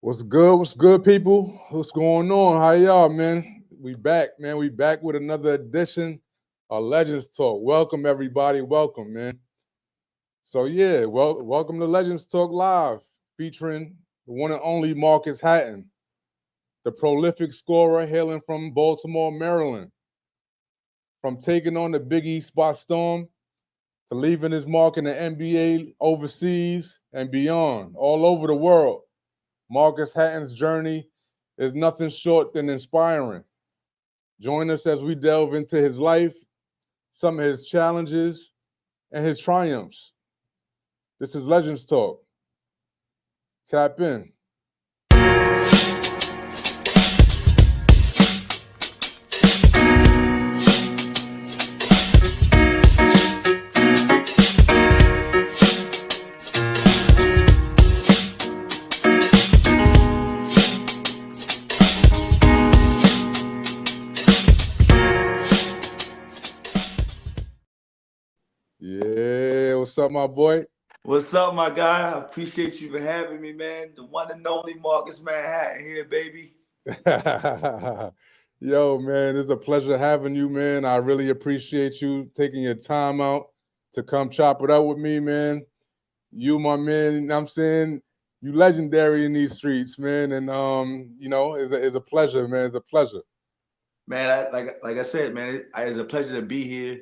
What's good? What's good, people? What's going on? How y'all, man? We back, man. We back with another edition of Legends Talk. Welcome, everybody. Welcome, man. So yeah, welcome to Legends Talk Live, featuring the one and only Marcus Hatten, the prolific scorer hailing from Baltimore, Maryland. From taking on the Big East by storm to leaving his mark in the NBA, overseas, and beyond, all over the world. Marcus Hatton's journey is nothing short than inspiring. Join us as we delve into his life, some of his challenges, and his triumphs. This is Legends Talk. Tap in. Yeah, what's up, my boy? What's up, my guy? I appreciate you for having me, man. The one and only Marcus Manhattan here, baby. Yo, man, it's a pleasure having you, man. I really appreciate you taking your time out to come chop it up with me, man. You, my man, you know what I'm saying? You legendary in these streets, man. And it's a pleasure, man. It's a pleasure. Man, like I said, man, it's a pleasure to be here.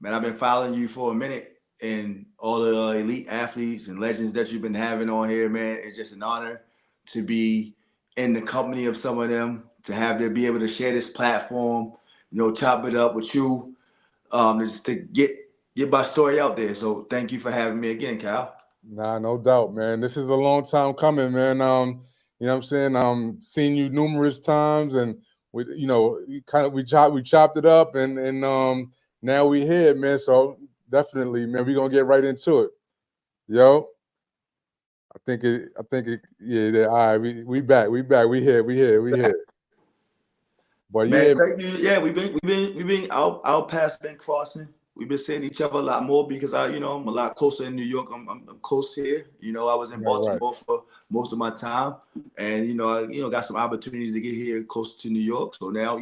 Man, I've been following you for a minute, and all the elite athletes and legends that you've been having on here, man. It's just an honor to be in the company of some of them, to have to be able to share this platform, chop it up with you, just to get my story out there. So thank you for having me again, Cal. Nah, no doubt, man. This is a long time coming, man. You know what I'm saying? Seen you numerous times, and we chopped it up, and now we here, man. So definitely, man, we gonna get right into it. Yo, yeah. All right, we back. But Man, yeah, thank you. Yeah, we've been our paths been crossing. We've been seeing each other a lot more because I'm a lot closer in New York. I'm close here. I was in right. Baltimore for most of my time, and I got some opportunities to get here closer to New York. So now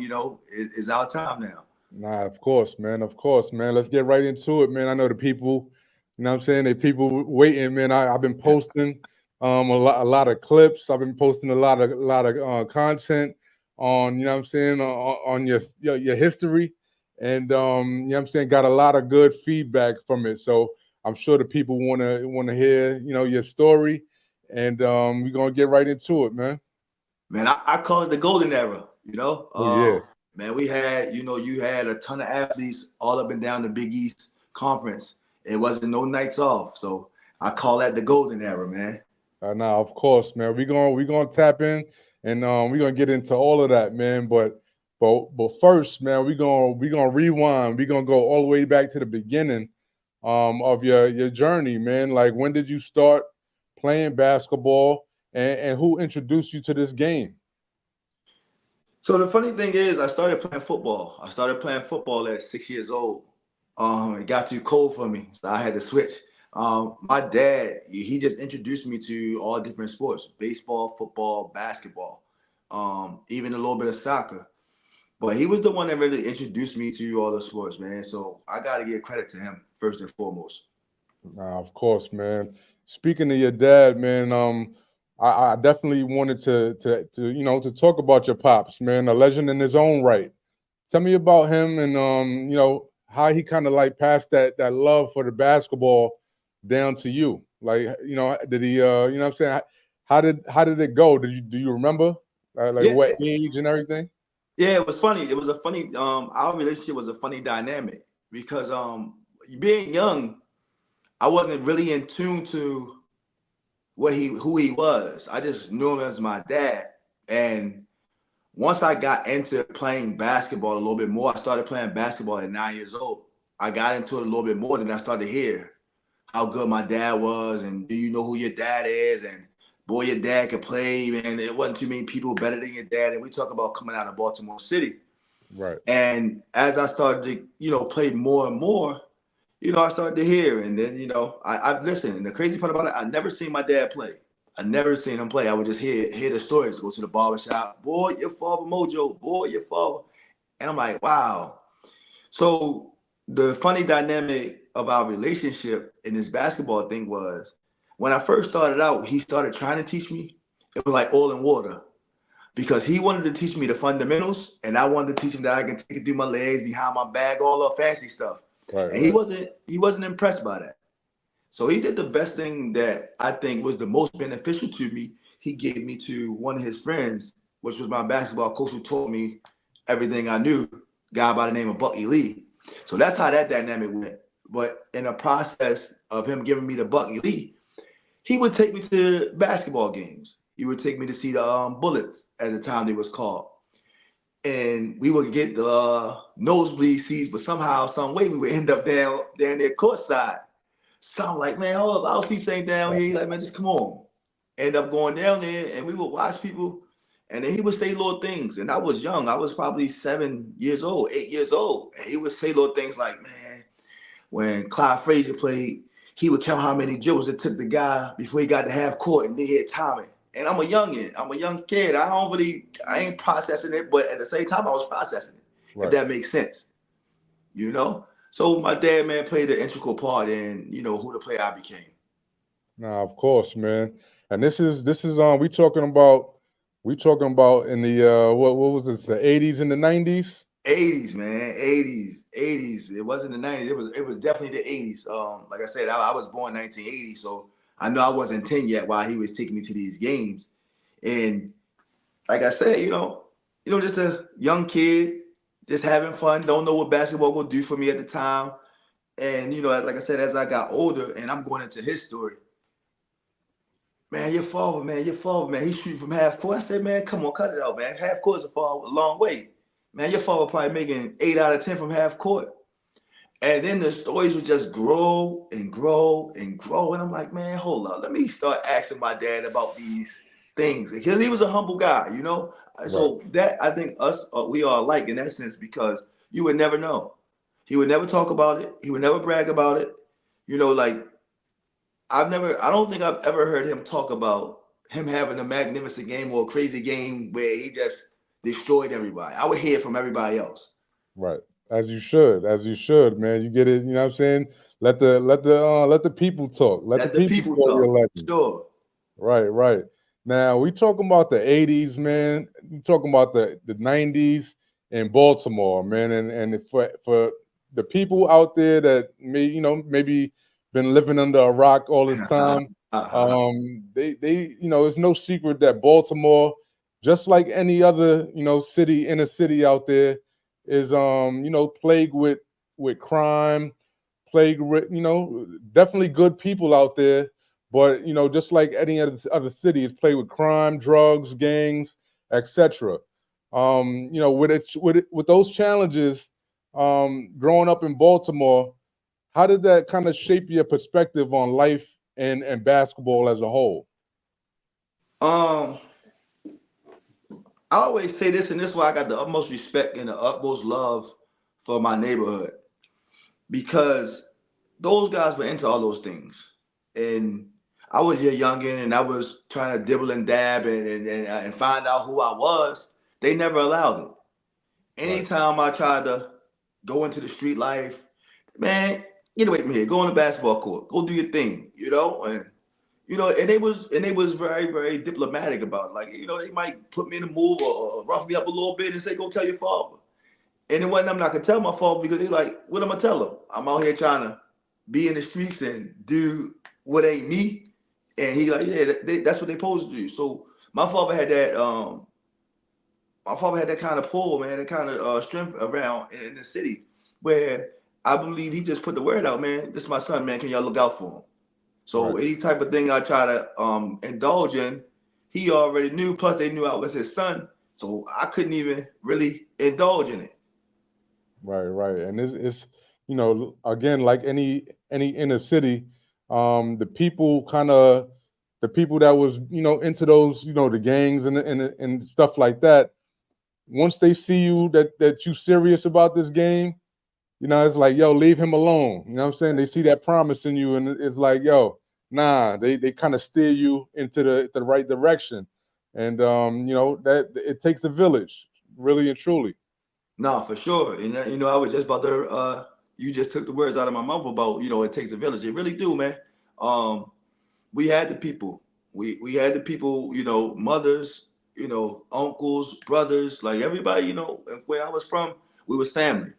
it's our time now. Nah, of course, man. Of course, man. Let's get right into it, man. I know the people, you know what I'm saying? They people waiting, man. I've been posting a lot of clips. I've been posting a lot of content on, you know what I'm saying, on your history. And you know what I'm saying, got a lot of good feedback from it. So I'm sure the people wanna hear, your story. And we're gonna get right into it, man. Man, I call it the golden era. Oh yeah. Man, we had you had a ton of athletes all up and down the Big East Conference. It wasn't no nights off. So I call that the golden era, man. Now, of course, man. We gonna tap in and we're gonna get into all of that, man. But first, man, we gonna rewind. We're gonna go all the way back to the beginning of your journey, man. Like when did you start playing basketball and who introduced you to this game? So the funny thing is, I started playing football. I started playing football at 6 years old. It got too cold for me, so I had to switch. My dad, he just introduced me to all different sports: baseball, football, basketball, even a little bit of soccer. But he was the one that really introduced me to all the sports, man. So I got to give credit to him first and foremost. Nah, of course, man. Speaking of your dad, man, I definitely wanted to to talk about your pops, man. A legend in his own right. Tell me about him and how he kind of like passed that love for the basketball down to you. Like did he you know what I'm saying? How did it go? Do you remember like Yeah, what age and everything? yeah, it was funny. It was a funny. Our relationship was a funny dynamic because being young, I wasn't really in tune to who he was. I just knew him as my dad. And once I got into playing basketball a little bit more, I started playing basketball at 9 years old. I got into it a little bit more, then I started to hear how good my dad was, and do you know who your dad is? And boy, your dad could play, man. It wasn't too many people better than your dad. And we talk about coming out of Baltimore City. Right. And as I started to, play more and more, I started to hear. And then, I've listened. And the crazy part about it, I never seen my dad play. I never seen him play. I would just hear the stories. Go to the barbershop. Boy, your father Mojo. Boy, your father. And I'm like, wow. So the funny dynamic of our relationship in this basketball thing was when I first started out, he started trying to teach me. It was like oil and water because he wanted to teach me the fundamentals, and I wanted to teach him that I can take it through my legs, behind my back, all the fancy stuff. Right, And right. he wasn't impressed by that. So he did the best thing that I think was the most beneficial to me. He gave me to one of his friends, which was my basketball coach who taught me everything I knew, a guy by the name of Bucky Lee. So that's how that dynamic went. But in the process of him giving me the Bucky Lee, he would take me to basketball games. He would take me to see the Bullets at the time they was called. And we would get the nosebleed seats, but somehow, some way, we would end up down there courtside. So I'm like, man, hold up, I'll see Saint down here. He's like, man, just come on. End up going down there, and we would watch people, and then he would say little things. And I was young. I was probably 7 years old, 8 years old. And he would say little things like, man, when Clyde Frazier played, he would count how many dribbles it took the guy before he got to half court, and they hit timing. And I'm a youngin'. I'm a young kid. I ain't processing it, but at the same time, I was processing it, Right. if that makes sense, you know? So my dad, man, played an integral part in, who the player I became. Nah, of course, man. And this is we talking about in the what was this, the 80s and the 90s? 80s, man, 80s. It wasn't the 90s. It was definitely the 80s. Like I said, I was born 1980, so I know I wasn't 10 yet while he was taking me to these games. And like I said, just a young kid, just having fun, don't know what basketball gonna do for me at the time. And like I said, as I got older, and I'm going into his story, man, your father, man, he's shooting from half court. I said, man, come on, cut it out, man. Half court is a long way. Man, your father probably making 8 out of 10 from half court. And then the stories would just grow and grow and grow. And I'm like, man, hold up. Let me start asking my dad about these things. Because he was a humble guy. Right. So that, I think we are alike in that sense because you would never know. He would never talk about it. He would never brag about it. Like I don't think I've ever heard him talk about him having a magnificent game or a crazy game where he just destroyed everybody. I would hear it from everybody else. Right. As you should, man. You get it, you know what I'm saying? Let the people talk. Let the Let the people people call your talk. legend. Sure. Right, right. Now we talking about the 80s, man. We talking about the 90s in Baltimore, man. And for the people out there that maybe been living under a rock all this time, Uh-huh. they it's no secret that Baltimore, just like any other city, inner city out there, is plagued with crime, plagued with definitely good people out there, but just like any other city, it's plagued with crime, drugs, gangs, etc. With those challenges, growing up in Baltimore, how did that kind of shape your perspective on life and basketball as a whole? Um, I always say this, and this is why I got the utmost respect and the utmost love for my neighborhood because those guys were into all those things, and I was your youngin, and I was trying to dibble and dab and find out who I was. They never allowed it. Right, Anytime I tried to go into the street life, man, get away from here. Go on the basketball court. Go do your thing, and they was very, very diplomatic about it. Like, they might put me in a move or rough me up a little bit and say, go tell your father. And it wasn't I'm not gonna tell my father because he's like, what am I tell him? I'm out here trying to be in the streets and do what ain't me. And he like, yeah, that's what they supposed to do. So my father had that kind of pull, man, that kind of strength around in the city where I believe he just put the word out, man. This is my son, man. Can y'all look out for him? right, So any type of thing I try to indulge in, he already knew. Plus, they knew I was his son, so I couldn't even really indulge in it. right. And it's again, like any inner city, the people kind of the people that was into those the gangs and stuff like that. Once they see you that you serious about this game, it's like, yo, leave him alone. You know what I'm saying? They see that promise in you, and it's like, yo, Nah, they kind of steer you into the right direction. And that it takes a village, really and truly. No, for sure. And I was just about to you just took the words out of my mouth about, it takes a village. It really do, man. Um, we had the people. We had the people, mothers, uncles, brothers, like everybody, and where I was from, we was family.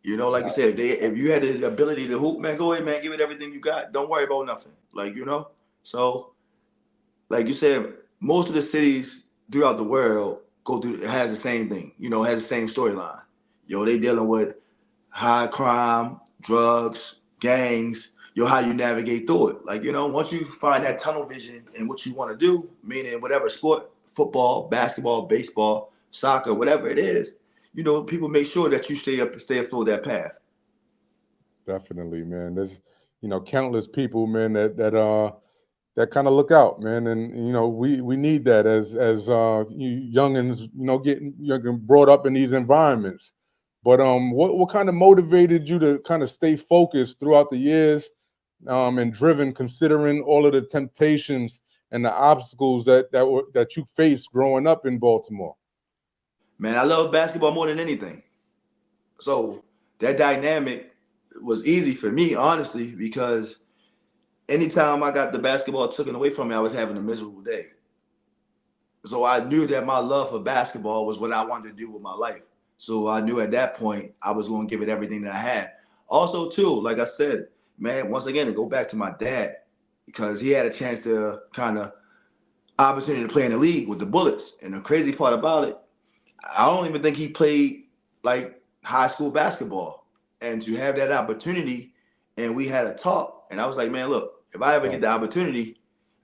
Like you said, if you had the ability to hoop, man, go ahead, man, give it everything you got. Don't worry about nothing. So like you said, most of the cities throughout the world go through has the same thing, has the same storyline. They dealing with high crime, drugs, gangs, how you navigate through it. Like, once you find that tunnel vision and what you want to do, meaning whatever sport, football, basketball, baseball, soccer, whatever it is, people make sure that you stay afloat that path. Definitely, man. There's countless people, man, that kind of look out, man, and we need that as youngins, getting brought up in these environments. But what kind of motivated you to kind of stay focused throughout the years, and driven, considering all of the temptations and the obstacles that you faced growing up in Baltimore? Man, I love basketball more than anything. So that dynamic was easy for me, honestly, because anytime I got the basketball taken away from me, I was having a miserable day. So I knew that my love for basketball was what I wanted to do with my life. So I knew at that point I was going to give it everything that I had. Also, too, like I said, man, once again, to go back to my dad, because he had a chance to kind of opportunity to play in the league with the Bullets. And the crazy part about it, I don't even think he played like high school basketball. And to have that opportunity, and we had a talk, and I was like, man, look, if I ever get the opportunity,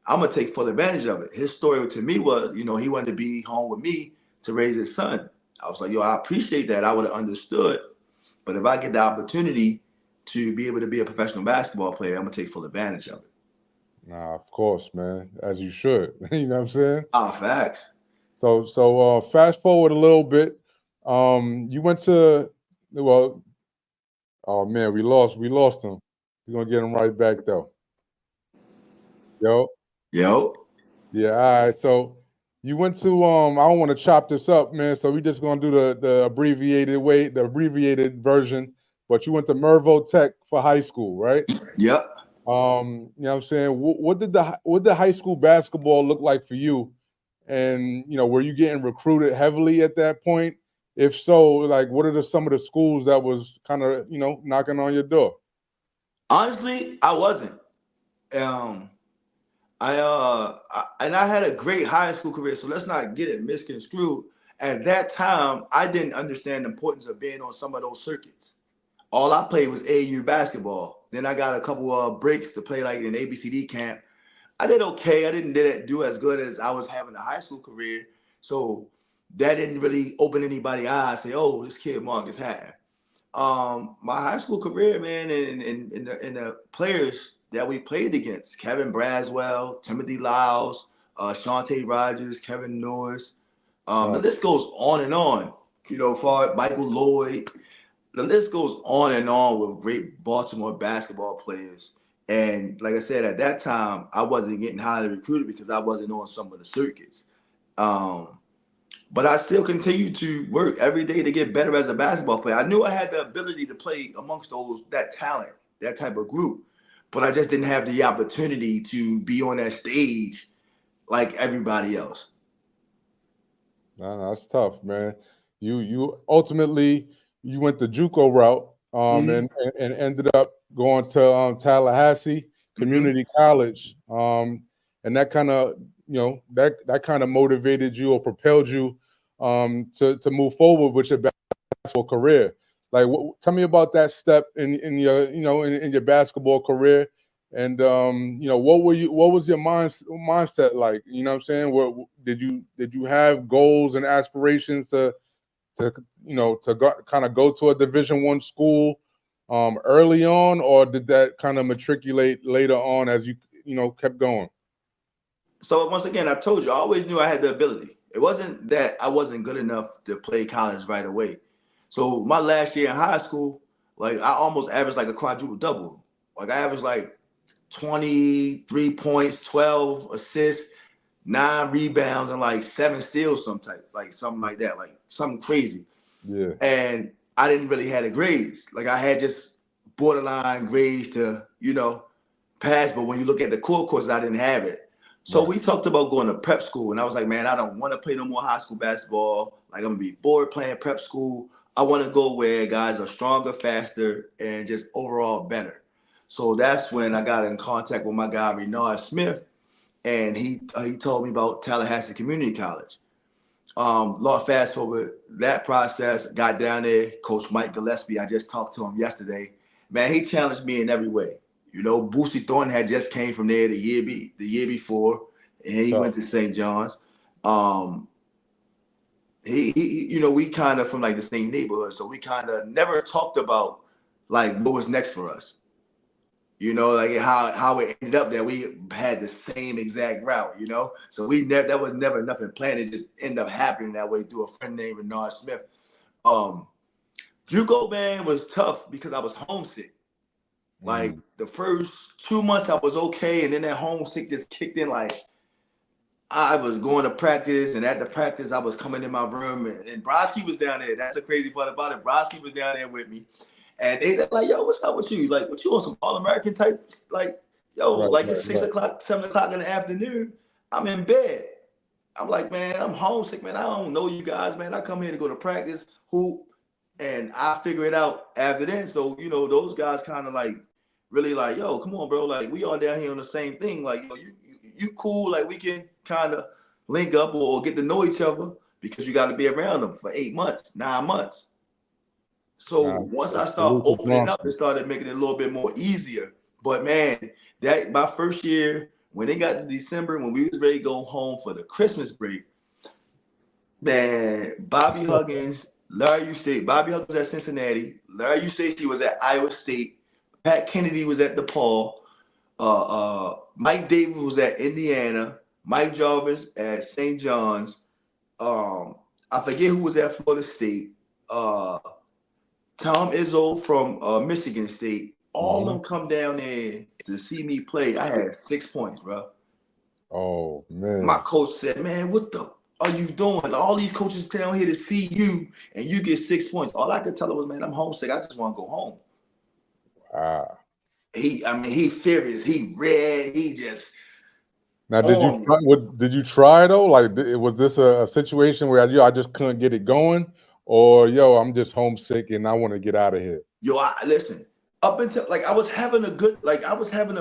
I'm gonna take full advantage of it. His story to me was, he wanted to be home with me to raise his son. I was like, yo, I appreciate that. I would have understood. But if I get the opportunity to be able to be a professional basketball player, I'm gonna take full advantage of it. Nah, of course, man, as you should. You know what I'm saying? Ah, facts. So fast forward a little bit. You went to well, oh man, we lost him. We're gonna get him right back though. Yo, Yo. yeah, all right. So you went to I don't want to chop this up, man. So we just gonna do the abbreviated way, the abbreviated version. But you went to Mervo Tech for high school, right? Yep. You know what I'm saying? What did high school basketball look like for you? And were you getting recruited heavily at that point? If so, like, what are some of the schools that was kind of knocking on your door? Honestly, I wasn't. Um, and I had a great high school career, so let's not get it misconstrued. At that time, I didn't understand the importance of being on some of those circuits. All I played was AU basketball. Then I got a couple of breaks to play like in ABCD camp. I did okay. I didn't do as good as I was having a high school career. So that didn't really open anybody's eyes. Say, oh, this kid Marcus Hatten. My high school career, man, and the players that we played against, Kevin Braswell, Timothy Lyles, Shante Rogers, Kevin Norris. The Right. list goes on and on. For Michael Lloyd, the list goes on and on with great Baltimore basketball players. And like I said, at that time, I wasn't getting highly recruited because I wasn't on some of the circuits. Um, but I still continue to work every day to get better as a basketball player. I knew I had the ability to play amongst that talent, that type of group, but I just didn't have the opportunity to be on that stage like everybody else. No, that's tough, man. You ultimately you went the JUCO route, Mm-hmm. and ended up going to Tallahassee Mm-hmm. Community College, and that kind of that kind of motivated you or propelled you to move forward with your basketball career. Like, tell me about that step in your in your basketball career, and what was your mindset like? You know what I'm saying? Did you have goals and aspirations to kind of go to a Division I school early on, or did that kind of matriculate later on as you kept going? So once again, I told you, I always knew I had the ability. It wasn't that I wasn't good enough to play college right away. So my last year in high school, like I almost averaged like a quadruple double. Like I averaged like 23 points, 12 assists, 9 rebounds, and like 7 steals, something like that, like something crazy. Yeah. And I didn't really have the grades. Like I had just borderline grades to, pass. But when you look at the core courses, I didn't have it. So Right. we talked about going to prep school. And I was like, man, I don't want to play no more high school basketball. Like I'm going to be bored playing prep school. I want to go where guys are stronger, faster, and just overall better. So that's when I got in contact with my guy, Renard Smith. And he told me about Tallahassee Community College. Fast forward that process, got down there. Coach Mike Gillespie, I just talked to him yesterday. Man, he challenged me in every way. Boosie Thornton had just came from there the year before, and he Tough. went to St. John's. We kind of from like the same neighborhood, so we kind of never talked about like what was next for us. Like how it ended up that we had the same exact route, So that was never nothing planned. It just ended up happening that way through a friend named Renard Smith. JUCO, man, was tough because I was homesick. Like the first 2 months I was okay, and then that homesick just kicked in. Like I was going to practice, and at the practice I was coming in my room, and Brodsky was down there. That's the crazy part about it. Brodsky was down there with me. And they're like, yo, what's up with you? Like, what you on some All-American type? Like, yo, Right, like right, it's 6 o'clock, 7 o'clock in the afternoon. I'm in bed. I'm like, man, I'm homesick, man. I don't know you guys, man. I come here to go to practice, hoop, and I figure it out after then. So, those guys kind of like really like, yo, come on, bro. Like, we all down here on the same thing. Like, yo, you cool. Like, we can kind of link up or get to know each other because you got to be around them for 8 months, 9 months. So once I start salute to opening up, Bronson. it started making it a little bit more easier. But man, that my first year, when it got to December, when we was ready to go home for the Christmas break, man, Bobby Huggins, Larry Eustace, Bobby Huggins was at Cincinnati, Larry Eustace was at Iowa State, Pat Kennedy was at DePaul, Mike Davis was at Indiana, Mike Jarvis at St. John's, I forget who was at Florida State, Tom Izzo from Michigan State. All of them come down there to see me play. I had 6 points, bro. Oh man. My coach said, man, what the are you doing? All these coaches down here to see you and you get 6 points. All I could tell him was, man, I'm homesick. I just want to go home. Wow. He furious. He red. He just Now, did you try, did you try though? Like, was this a situation where I just couldn't get it going, or I'm just homesick and I want to get out of here? Yo, listen. Up until like I was having a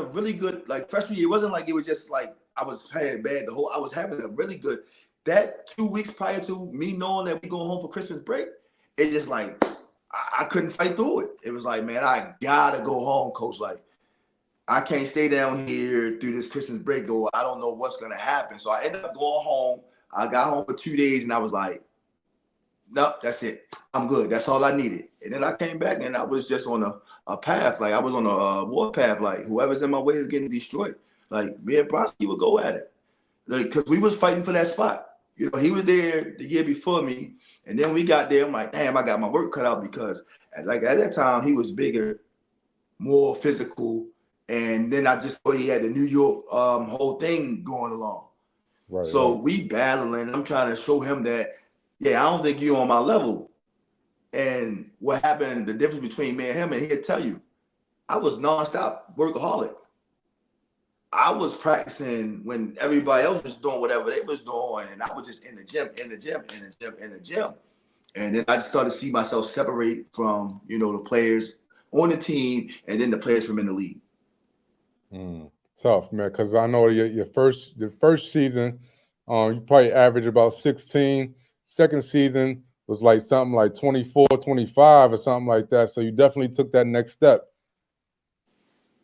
really good like freshman year. It wasn't like it was just like I was playing bad I was having a really good that 2 weeks prior to me knowing that we going home for Christmas break. It just like I couldn't fight through it. It was like, man, I gotta go home, coach. Like I can't stay down here through this Christmas break. I don't know what's gonna happen. So I ended up going home. I got home for 2 days and I was like, nope, that's it. I'm good. That's all I needed. And then I came back and I was just on a path. Like I was on a war path. Like whoever's in my way is getting destroyed. Like me and Brodsky would go at it. Like, because we was fighting for that spot. He was there the year before me. And then we got there. I'm like, damn, I got my work cut out because at that time he was bigger, more physical. And then I just thought he had the New York whole thing going along. Right. So Right. we battling. I'm trying to show him that, yeah, I don't think you're on my level. And what happened, the difference between me and him, and he'll tell you, I was nonstop workaholic. I was practicing when everybody else was doing whatever they was doing, and I was just in the gym. And then I just started to see myself separate from, the players on the team and then the players from in the league. Tough, man, because I know your first season, you probably averaged about 16. Second season was like something like 24, 25 or something like that. So you definitely took that next step.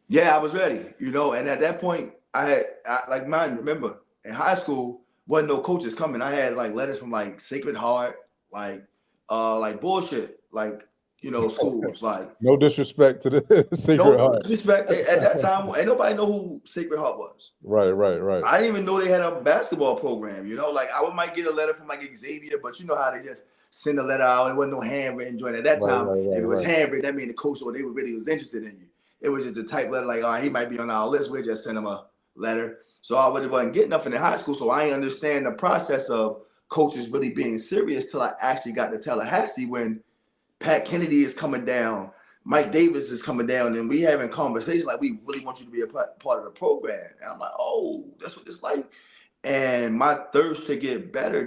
Yeah, I was ready, and at that point, remember, in high school, wasn't no coaches coming. I had like letters from like Sacred Heart, like bullshit, like, schools, like No disrespect to the Sacred no Heart. disrespect. At that time, ain't nobody know who Sacred Heart was. Right. I didn't even know they had a basketball program, like I might get a letter from like Xavier, but you know how they just send a letter out. It wasn't no handwritten joint. At that time, if it was Right. handwritten, that means the coach or they really was interested in you. It was just a type letter like, all right, he might be on our list. We'll just send him a letter. So I really wasn't getting nothing in high school. So I ain't understand the process of coaches really being serious till I actually got to Tallahassee when Pat Kennedy is coming down, Mike Davis is coming down, and we having conversations like we really want you to be a part of the program. And I'm like, oh, that's what it's like. And my thirst to get better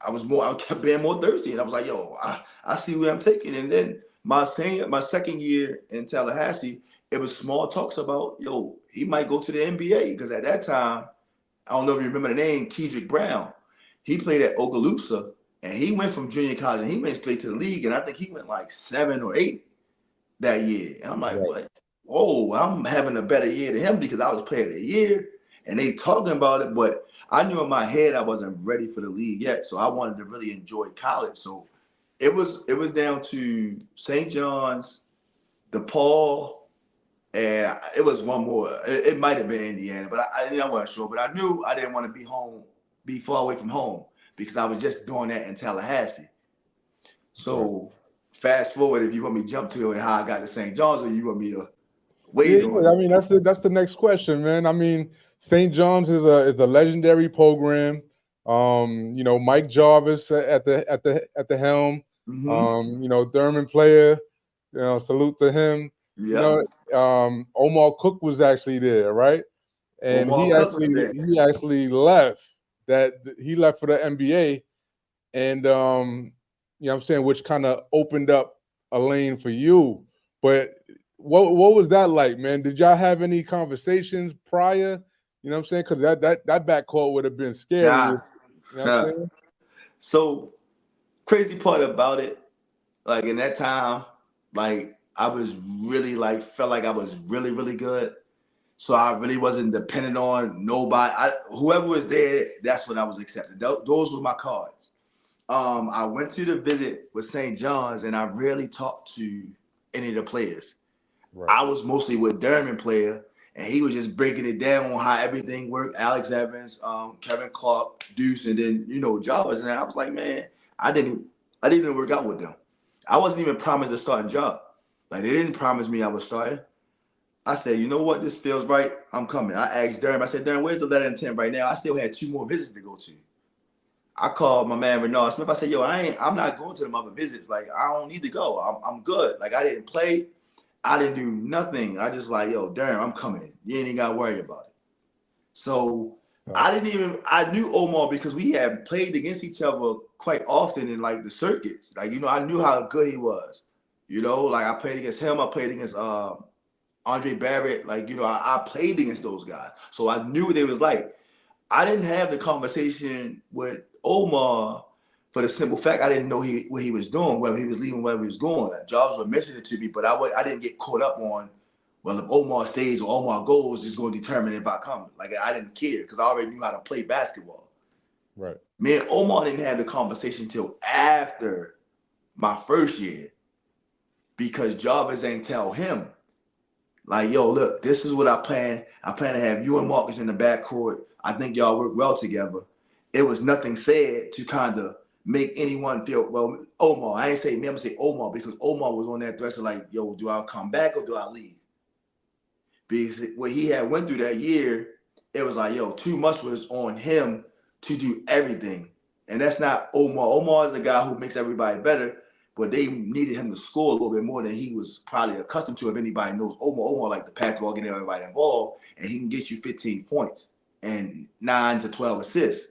I kept being more thirsty. And I was like, yo, I see where I'm taking. And then my second year in Tallahassee, it was small talks about, yo, he might go to the NBA. Because at that time, I don't know if you remember the name, Kedrick Brown. He played at Okaloosa, and he went from junior college, and he went straight to the league. And I think he went like 7 or 8 that year. And I'm like, what? Whoa, I'm having a better year than him because I was player of the year. And they talking about it, but I knew in my head I wasn't ready for the league yet. So I wanted to really enjoy college. So it was down to St. John's, DePaul, and it was one more. It might have been Indiana, but I wasn't sure. But I knew I didn't want to be far away from home because I was just doing that in Tallahassee. So fast forward, if you want me to jump to it, how I got to St. John's, or you want me to wait on it? I mean, that's the next question, man. I mean, St. John's is a legendary program. You know, Mike Jarvis at the helm. Mm-hmm. You know, Thurman player. You know, salute to him. You Yeah. know, Omar Cook was actually there, right? And Omar Cook was there. he actually left he left for the NBA, and you know what I'm saying, which kind of opened up a lane for you. But what was that like, man? Did y'all have any conversations prior? You know what I'm saying? Because that backcourt would have been scary. Nah. You know what I'm saying? So crazy part about it, like in that time, like I was really like felt like I was really, really good. So I really wasn't dependent on nobody. Whoever was there, that's what I was accepting. Those were my cards. I went to the visit with St. John's, and I rarely talked to any of the players. Right. I was mostly with Derman player, and he was just breaking it down on how everything worked. Alex Evans, Kevin Clark, Deuce, and then Jarvis. And I was like, man, I didn't even work out with them. I wasn't even promised a starting job. Like they didn't promise me I was starting. I said, you know what, this feels right. I'm coming. I asked Derm. I said, Derm, where's the letter of intent right now? I still had 2 more visits to go to. I called my man Renard Smith. I said, yo, I'm not going to them other visits. Like, I don't need to go. I'm good. Like, I didn't play. I didn't do nothing. I just like, yo, Darren, I'm coming. You ain't even got to worry about it. So I knew Omar because we had played against each other quite often in like the circuits. Like, I knew how good he was. Like I played against him. I played against Andre Barrett. Like, I played against those guys. So I knew what they was like. I didn't have the conversation with Omar for the simple fact I didn't know what he was doing, whether he was leaving, whether he was going. Jobs were mentioning it to me, but I didn't get caught up on, well, if Omar stays or Omar goes, is going to determine if I come. Like, I didn't care because I already knew how to play basketball. Right. Me and Omar didn't have the conversation till after my first year because Jarvis ain't tell him. Like, yo, look, this is what I plan. I plan to have you and Marcus in the backcourt. I think y'all work well together. It was nothing said to kind of make anyone feel, well, Omar, I ain't say me, I'm gonna say Omar because Omar was on that threshold like, yo, do I come back or do I leave? Because what he had went through that year, it was like, yo, too much was on him to do everything. And that's not Omar. Omar is a guy who makes everybody better, but they needed him to score a little bit more than he was probably accustomed to. If anybody knows Omar like the pass ball, getting everybody involved, and he can get you 15 points and 9 to 12 assists.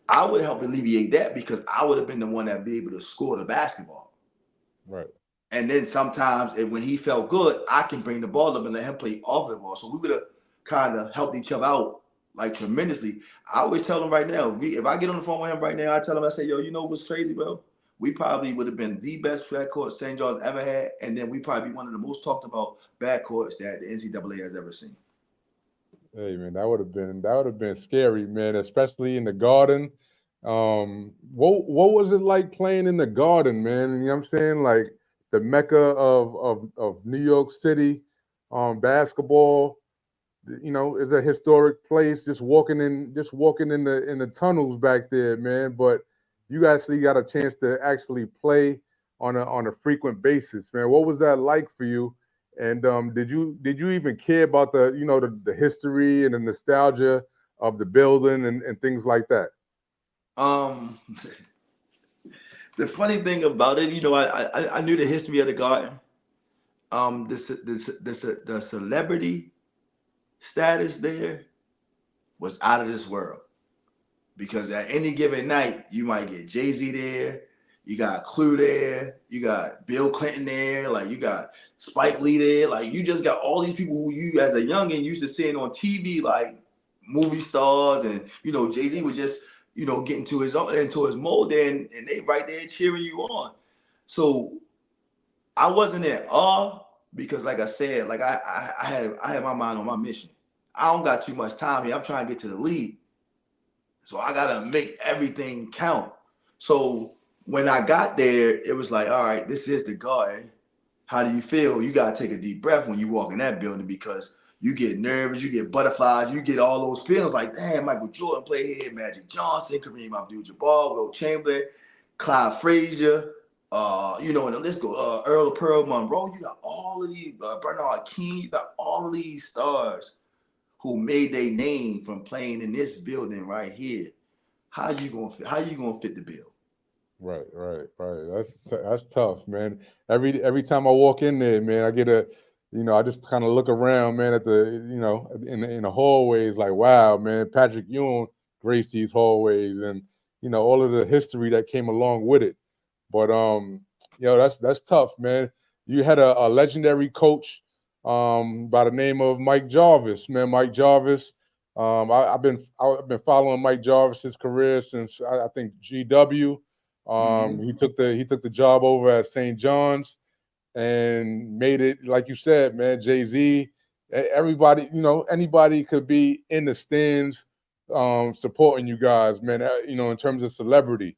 I would help alleviate that because I would have been the one that would be able to score the basketball. Right. And then sometimes when he felt good, I can bring the ball up and let him play off the ball. So we would have kind of helped each other out like tremendously. I always tell him right now, if I get on the phone with him right now, I tell him, I say, yo, you know what's crazy, bro? We probably would have been the best backcourt St. John's ever had. And then we probably be one of the most talked about backcourts that the NCAA has ever seen. Hey man, that would have been scary, man, especially in the Garden. What was it like playing in the Garden, man? You know what I'm saying? Like the mecca of New York City, basketball. You know, it's a historic place. Just walking in the tunnels back there, man. But you actually got a chance to actually play on a frequent basis, man. What was that like for you? And did you even care about the the history and the nostalgia of the building and things like that? Um, the funny thing about it, I knew the history of the garden. The celebrity status there was out of this world, because at any given night you might get Jay-Z there, you got Clue there, you got Bill Clinton there, like you got Spike Lee there, like you just got all these people who you as a youngin used to seeing on TV, like movie stars, and Jay-Z was just getting to into his mold there, and they right there cheering you on. So I wasn't in awe, because like I said, like I had my mind on my mission. I don't got too much time here. I'm trying to get to the league. So I gotta make everything count. So when I got there, it was like, all right, this is the garden. How do you feel? You gotta take a deep breath when you walk in that building, because you get nervous, you get butterflies, you get all those feelings like, damn, Michael Jordan played here, Magic Johnson, Kareem Abdul-Jabbar, Will Chamberlain, Clyde Frazier, and the list go, Earl of Pearl Monroe. You got all of these, Bernard King, you got all of these stars who made their name from playing in this building right here. How you gonna fit the bill? Right, right, right. That's tough, man. Every time I walk in there, man, I get I just kind of look around, man, at the, in the hallways, like, wow, man, Patrick Ewing graced these hallways, and all of the history that came along with it. But that's tough, man. You had a legendary coach, by the name of Mike Jarvis, man. Mike Jarvis. I've been following Mike Jarvis's career since I think GW. Mm-hmm. He took the job over at St. John's and made it, like you said, man. Jay-Z, everybody, anybody could be in the stands, supporting you guys, man. In terms of celebrity,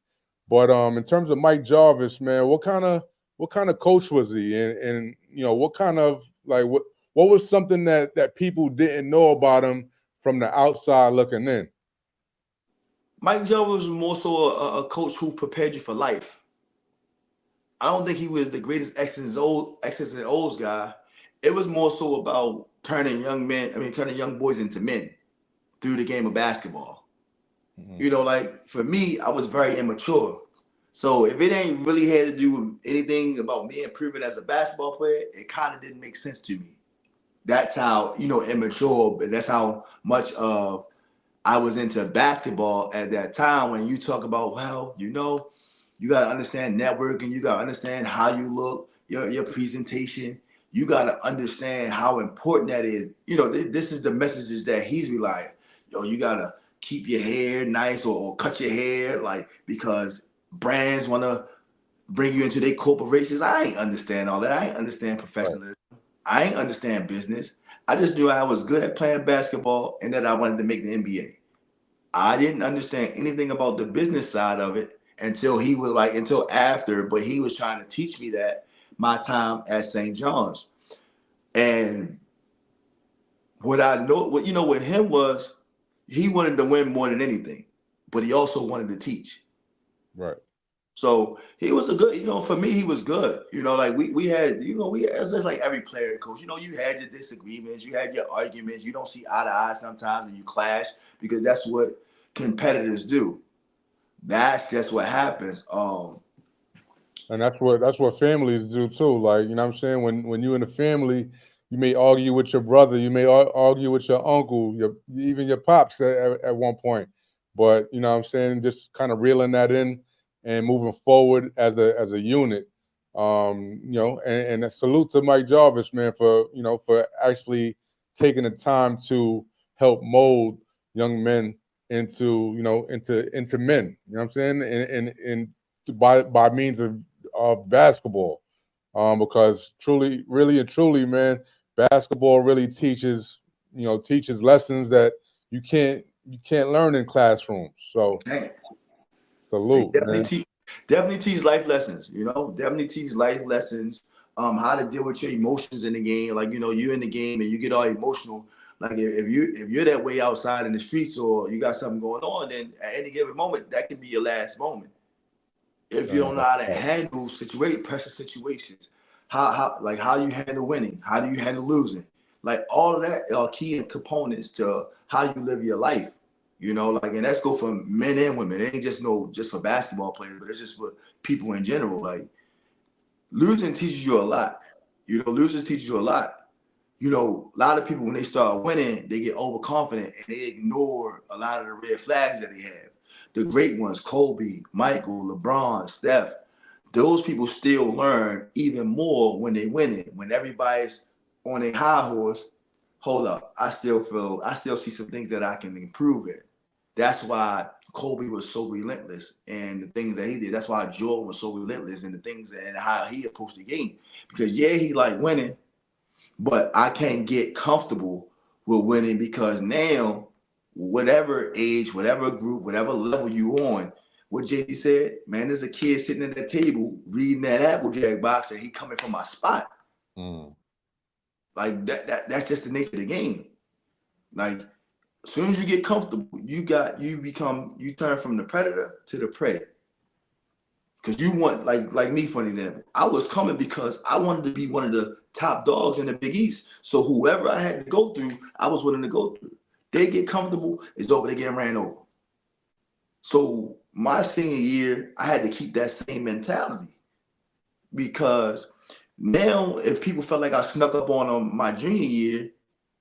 but in terms of Mike Jarvis, man, what kind of coach was he, and what kind of, like, what was something that people didn't know about him from the outside looking in? Mike Jones was more so a coach who prepared you for life. I don't think he was the greatest X's and O's guy. It was more so about turning young boys into men through the game of basketball. Hmm. Like for me, I was very immature. So if it ain't really had to do with anything about me improving as a basketball player, it kind of didn't make sense to me. That's how, immature, but that's how much of I was into basketball at that time. When you talk about, well, you got to understand networking, you got to understand how you look, your presentation. You got to understand how important that is. This is the messages that he's relying. You got to keep your hair nice, or cut your hair, like, because brands want to bring you into their corporations. I ain't understand all that. I ain't understand Right, professionalism. I ain't understand business. I just knew I was good at playing basketball and that I wanted to make the NBA. I didn't understand anything about the business side of it until after, but he was trying to teach me that my time at St. John's. And what I know, with him was, he wanted to win more than anything, but he also wanted to teach. right. So he was a good, for me, he was good. Like we had, it's just like every player coach, you had your disagreements, you had your arguments, you don't see eye to eye sometimes, and you clash, because that's what competitors do. That's just what happens. And that's what families do too. Like, you know what I'm saying? When you're in a family, you may argue with your brother, you may argue with your uncle, even your pops at one point. But you know what I'm saying? Just kind of reeling that in and moving forward as a unit. And a salute to Mike Jarvis, man, for actually taking the time to help mold young men into men. You know what I'm saying? And by means of basketball, because truly, really and truly, man, basketball really teaches lessons that you can't learn in classrooms. So Man, he salute, man. definitely teach life lessons. Definitely teach life lessons. How to deal with your emotions in the game. Like, you're in the game and you get all emotional. Like, if you're that way outside in the streets, or you got something going on, then at any given moment that could be your last moment. If you don't know That's how to tough. handle pressure situations, how you handle winning, how do you handle losing, like all of that are key components to how you live your life. You know, like, and that's go for men and women. It ain't just for basketball players, but it's just for people in general. Like losing teaches you a lot. You know, losing teaches you a lot. You know, a lot of people when they start winning, they get overconfident and they ignore a lot of the red flags that they have. The great ones, Kobe, Michael, LeBron, Steph, those people still learn even more when they win it. When everybody's on a high horse, hold up, I still see some things that I can improve in. That's why Kobe was so relentless and the things that he did. That's why Jordan was so relentless and the things and how he approached the game. Because yeah, he liked winning, but I can't get comfortable with winning because now, whatever age, whatever group, whatever level you on, what JD said, man, there's a kid sitting at that table reading that Applejack box and he coming from my spot. Like that's just the nature of the game. Like as soon as you get comfortable, you turn from the predator to the prey. Because you want, like me, for an example, I was coming because I wanted to be one of the top dogs in the Big East. So whoever I had to go through, I was willing to go through. They get comfortable, it's over, they get ran over. So my senior year, I had to keep that same mentality. Because now if people felt like I snuck up on them my junior year,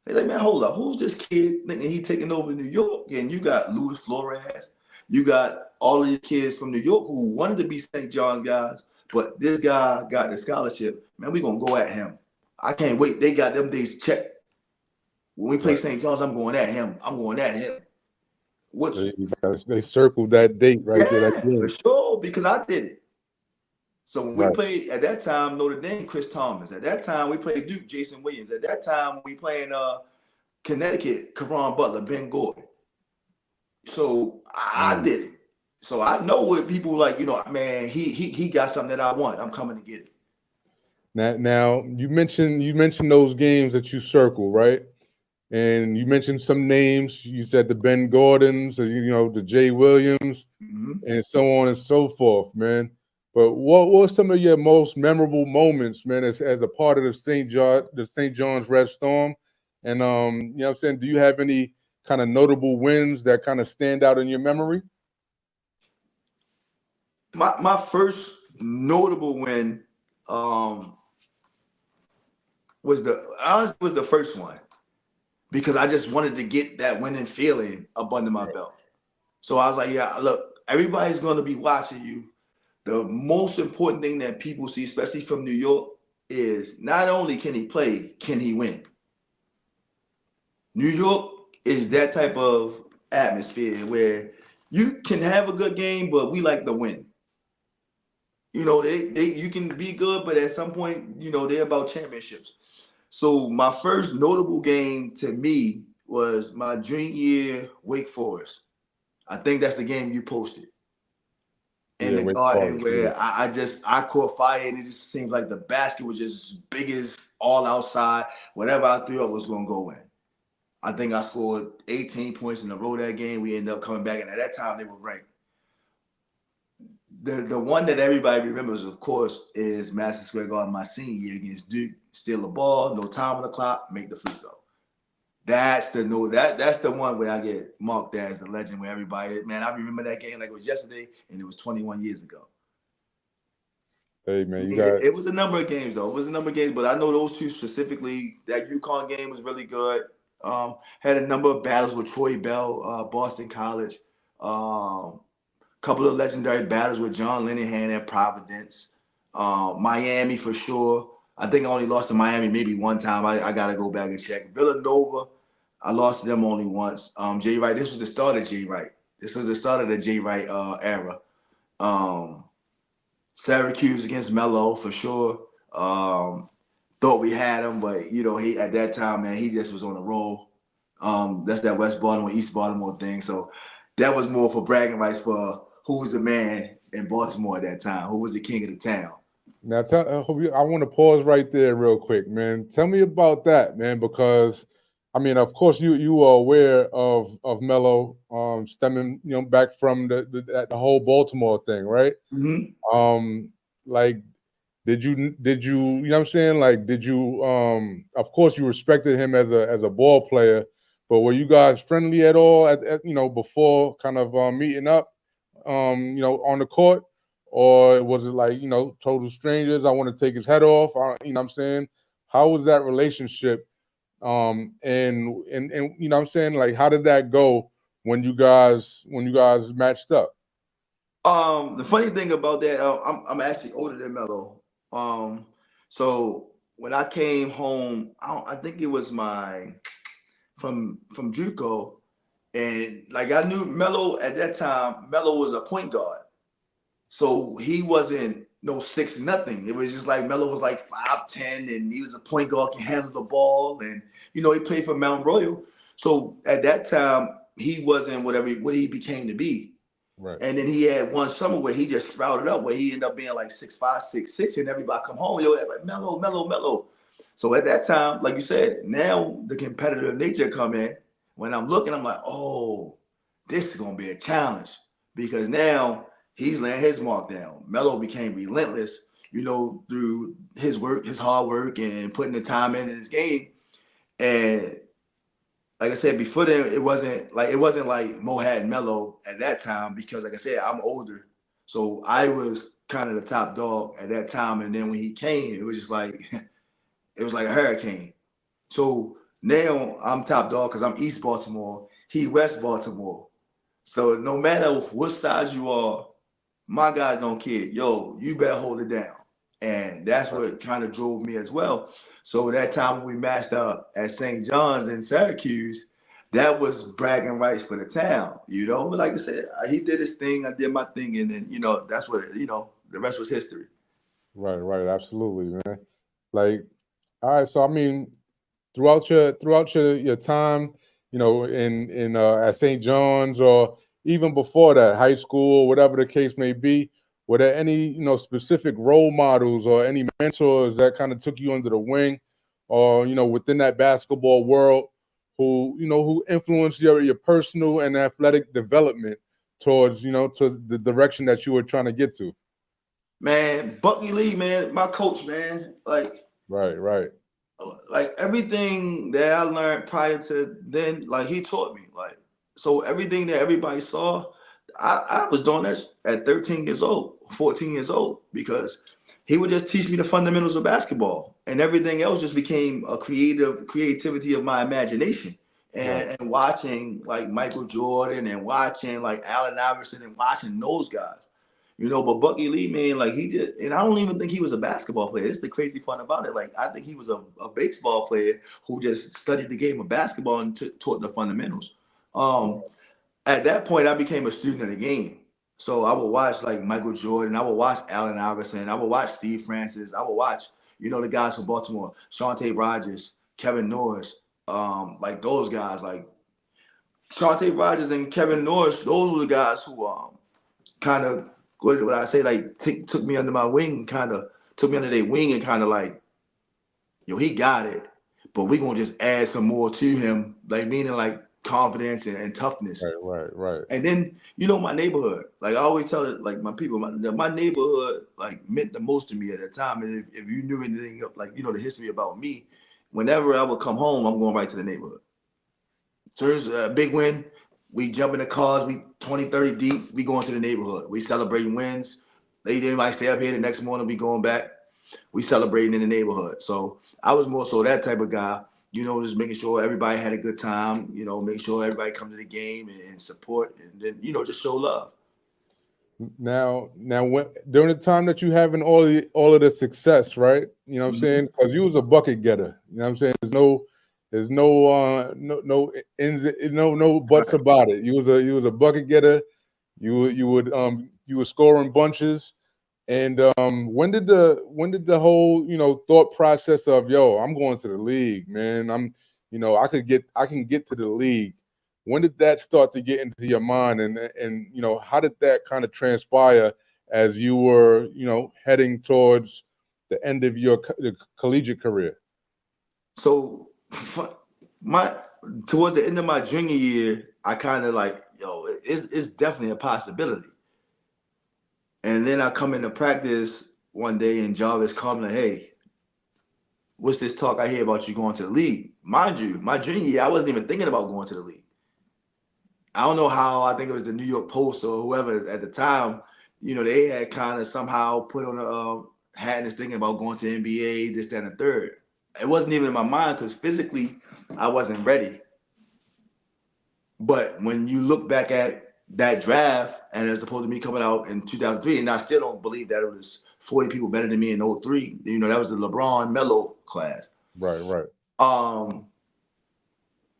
they're like, man, hold up, who's this kid thinking he taking over New York? And you got Luis Flores, you got all of these kids from New York who wanted to be St. John's guys, but this guy got the scholarship. Man, we gonna go at him. I can't wait. They got them days checked. When we play St. John's, I'm going at him. I'm going at him. Which They circled that date right there. That for game. sure, because I did it. So when we played at that time, Notre Dame, Chris Thomas. At that time, we played Duke, Jason Williams. At that time, we playing Connecticut, Caron Butler, Ben Gordon. So I did it. So I know what people like, you know, man, he got something that I want. I'm coming to get it. Now you mentioned those games that you circle, right? And you mentioned some names. You said the Ben Gordons, you know, the Jay Williams, and so on and so forth, man. But what were some of your most memorable moments, man, as a part of the St. John's Red Storm? And you know what I'm saying, do you have any kind of notable wins that kind of stand out in your memory? My first notable win was the first one because I just wanted to get that winning feeling up under my belt. So I was like, yeah, look, everybody's going to be watching you. The most important thing that people see, especially from New York, is not only can he play, can he win? New York is that type of atmosphere where you can have a good game, but we like to win. You know, you can be good, but at some point, you know, they're about championships. So my first notable game to me was my junior year, Wake Forest. I think that's the game you posted. In the garden where I caught fire and it just seemed like the basket was just big as all outside. Whatever I threw up was gonna go in. I think I scored 18 points in a row that game. We ended up coming back, and at that time they were ranked. The one that everybody remembers, of course, is Madison Square Garden my senior year against Duke. Steal the ball, no time on the clock, make the free throw. That's the one where I get marked as the legend where everybody, man, I remember that game like it was yesterday, and it was 21 years ago. Hey man, it was a number of games though. It was a number of games, but I know those two specifically. That UConn game was really good. Had a number of battles with Troy Bell, Boston College. Couple of legendary battles with John Linehan at Providence. Miami for sure. I think I only lost to Miami maybe one time. I got to go back and check. Villanova, I lost to them only once. Jay Wright, this was the start of Jay Wright. This was the start of the Jay Wright era. Syracuse against Melo for sure. Thought we had him, but you know, he at that time, man, he just was on a roll. That's that West Baltimore, East Baltimore thing. So that was more for bragging rights for who was the man in Baltimore at that time, who was the king of the town. Now, I want to pause right there real quick, man. Tell me about that, man, because I mean, of course, you are aware of Melo stemming, you know, back from the whole Baltimore thing, right? Mm-hmm. Like, you know what I'm saying? Like, did you of course you respected him as a ball player, but were you guys friendly at all before kind of meeting up on the court? Or was it like, total strangers? I want to take his head off. You know what I'm saying? How was that relationship? And you know what I'm saying? Like, how did that go when you guys matched up? The funny thing about that, I'm actually older than Melo. So when I came home, I think it was my from JUCO, and like I knew Melo at that time. Melo was a point guard, so he wasn't no 6 nothing. It was just like Melo was like 5'10", and he was a point guard, can handle the ball, and he played for Mount Royal. So at that time, he wasn't what he became to be. Right. And then he had one summer where he just sprouted up, where he ended up being like 6'5", 6'6", and everybody come home, like Melo, Melo, Melo. So at that time, like you said, now the competitive nature come in. When I'm looking, I'm like, oh, this is gonna be a challenge because now he's laying his mark down. Melo became relentless, through his work, his hard work, and putting the time in his game. And like I said before, then it wasn't like Mo had Melo at that time because, like I said, I'm older, so I was kind of the top dog at that time. And then when he came, it was just like it was like a hurricane. So now I'm top dog because I'm East Baltimore, he West Baltimore. So no matter what size you are, my guys don't care. Yo, you better hold it down. And that's what kind of drove me as well. So that time we matched up at St. John's in Syracuse, that was bragging rights for the town, But like I said, he did his thing, I did my thing, and then, that's what, the rest was history. Right, right, absolutely, man. Like, all right, so I mean, throughout your time, in at St. John's, or even before that, high school, whatever the case may be, were there any specific role models or any mentors that kind of took you under the wing, or within that basketball world, who influenced your personal and athletic development towards to the direction that you were trying to get to? Man, Bucky Lee, man, my coach, man, Right, right, like everything that I learned prior to then, like he taught me. So everything that everybody saw, I was doing that at 13 years old, 14 years old, because he would just teach me the fundamentals of basketball, and everything else just became a creativity of my imagination. right, And watching like Michael Jordan and watching like Allen Iverson and watching those guys. But Bucky Lee, man, like he did, and I don't even think he was a basketball player. It's the crazy fun about it. Like I think he was a baseball player who just studied the game of basketball and taught the fundamentals. Um, at that point, I became a student of the game. So I would watch like Michael Jordan, I would watch Allen Iverson, I would watch Steve Francis, I would watch, the guys from Baltimore, Shantae Rogers, Kevin Norris, like those guys, like Shantae Rogers and Kevin Norris, those were the guys who kind of what I say, like took me under my wing, kind of took me under their wing, and kind of like, yo, he got it, but we gonna just add some more to him, like meaning like confidence and toughness. right, right, right. And then my neighborhood, like I always tell it, like my people, my neighborhood like meant the most to me at that time. And if you knew anything like the history about me, whenever I would come home, I'm going right to the neighborhood. So there's a big win. We jump in the cars. We 20, 30 deep. We going to the neighborhood. We celebrating wins. They might stay up here the next morning. We going back. We celebrating in the neighborhood. So I was more so that type of guy. Just making sure everybody had a good time. Make sure everybody come to the game and support, and then just show love. Now, when during the time that you having all of the success, right? You know what I'm Mhm. saying? Because you was a bucket getter. You know what I'm saying? There's no ins, no buts Right. about it. You was a bucket getter. You were scoring bunches. And when did the whole thought process of, yo, I'm going to the league, man. I can get to the league. When did that start to get into your mind, and how did that kind of transpire as you were heading towards the end of your collegiate career? So my towards the end of my junior year, I kind of like, it's definitely a possibility. And then I come into practice one day and Jarvis called me like, hey, what's this talk I hear about you going to the league? Mind you, my junior year, I wasn't even thinking about going to the league. I don't know how, I think it was the New York Post or whoever at the time, they had kind of somehow put on had this thinking about going to the NBA, this, that, and the third. It wasn't even in my mind because physically I wasn't ready. But when you look back at that draft, and as opposed to me coming out in 2003, and I still don't believe that it was 40 people better than me in 03. That was the LeBron Melo class. Right.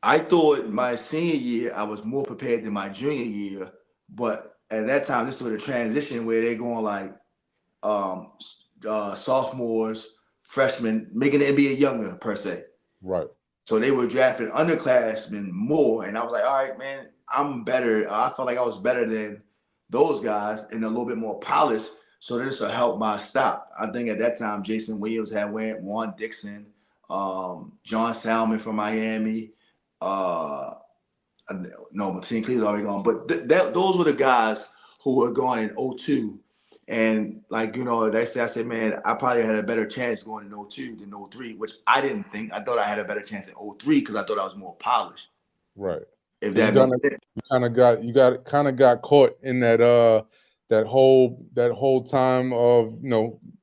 I thought my senior year I was more prepared than my junior year, but at that time this was a transition where they're going like sophomores, freshmen, making the NBA younger per se. Right. So they were drafting underclassmen more, and I was like, all right, man, I'm better. I felt like I was better than those guys and a little bit more polished. So this will help my stop. I think at that time Jason Williams had went, Juan Dixon, John Salmon from Miami. No, Martin Cleve's already gone. But those were the guys who were going in 02. And I said, man, I probably had a better chance going in 02 than 03, which I didn't think. I thought I had a better chance in 03 because I thought I was more polished. Right. If So that makes sense. You kind of got caught in that whole time of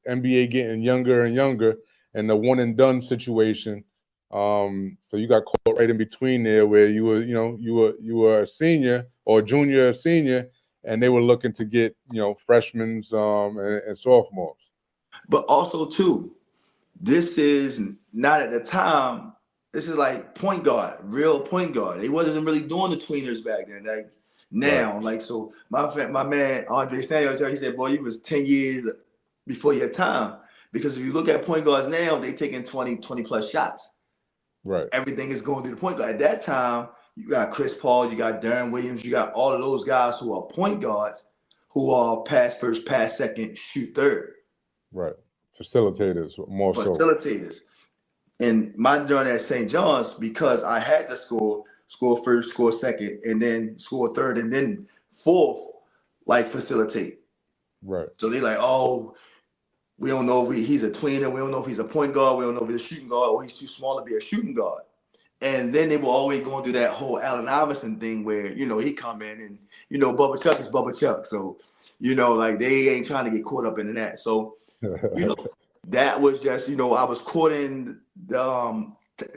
NBA getting younger and younger and the one and done situation. So you got caught right in between there where you were a senior or junior or senior, and they were looking to get freshmen and sophomores. But also too, this is not at the time. This is like point guard, real point guard. They wasn't really doing the tweeners back then. Like now, Right. like so, my man Andre Stanley, he said, "Boy, you was 10 years before your time." Because if you look at point guards now, they taking 20 plus shots. Right. Everything is going through the point guard. At that time, you got Chris Paul, you got Darren Williams, you got all of those guys who are point guards, who are pass first, pass second, shoot third. Right. Facilitators more so. Facilitators. And my journey at St. John's, because I had to score first, score second, and then score third, and then fourth, like facilitate. Right. So they like, oh, we don't know if he's a tweener. We don't know if he's a point guard. We don't know if he's a shooting guard or he's too small to be a shooting guard. And then they were always going through that whole Allen Iverson thing where, he come in and, Bubba Chuck is Bubba Chuck. So, like they ain't trying to get caught up in that. So, that was just, I was caught in the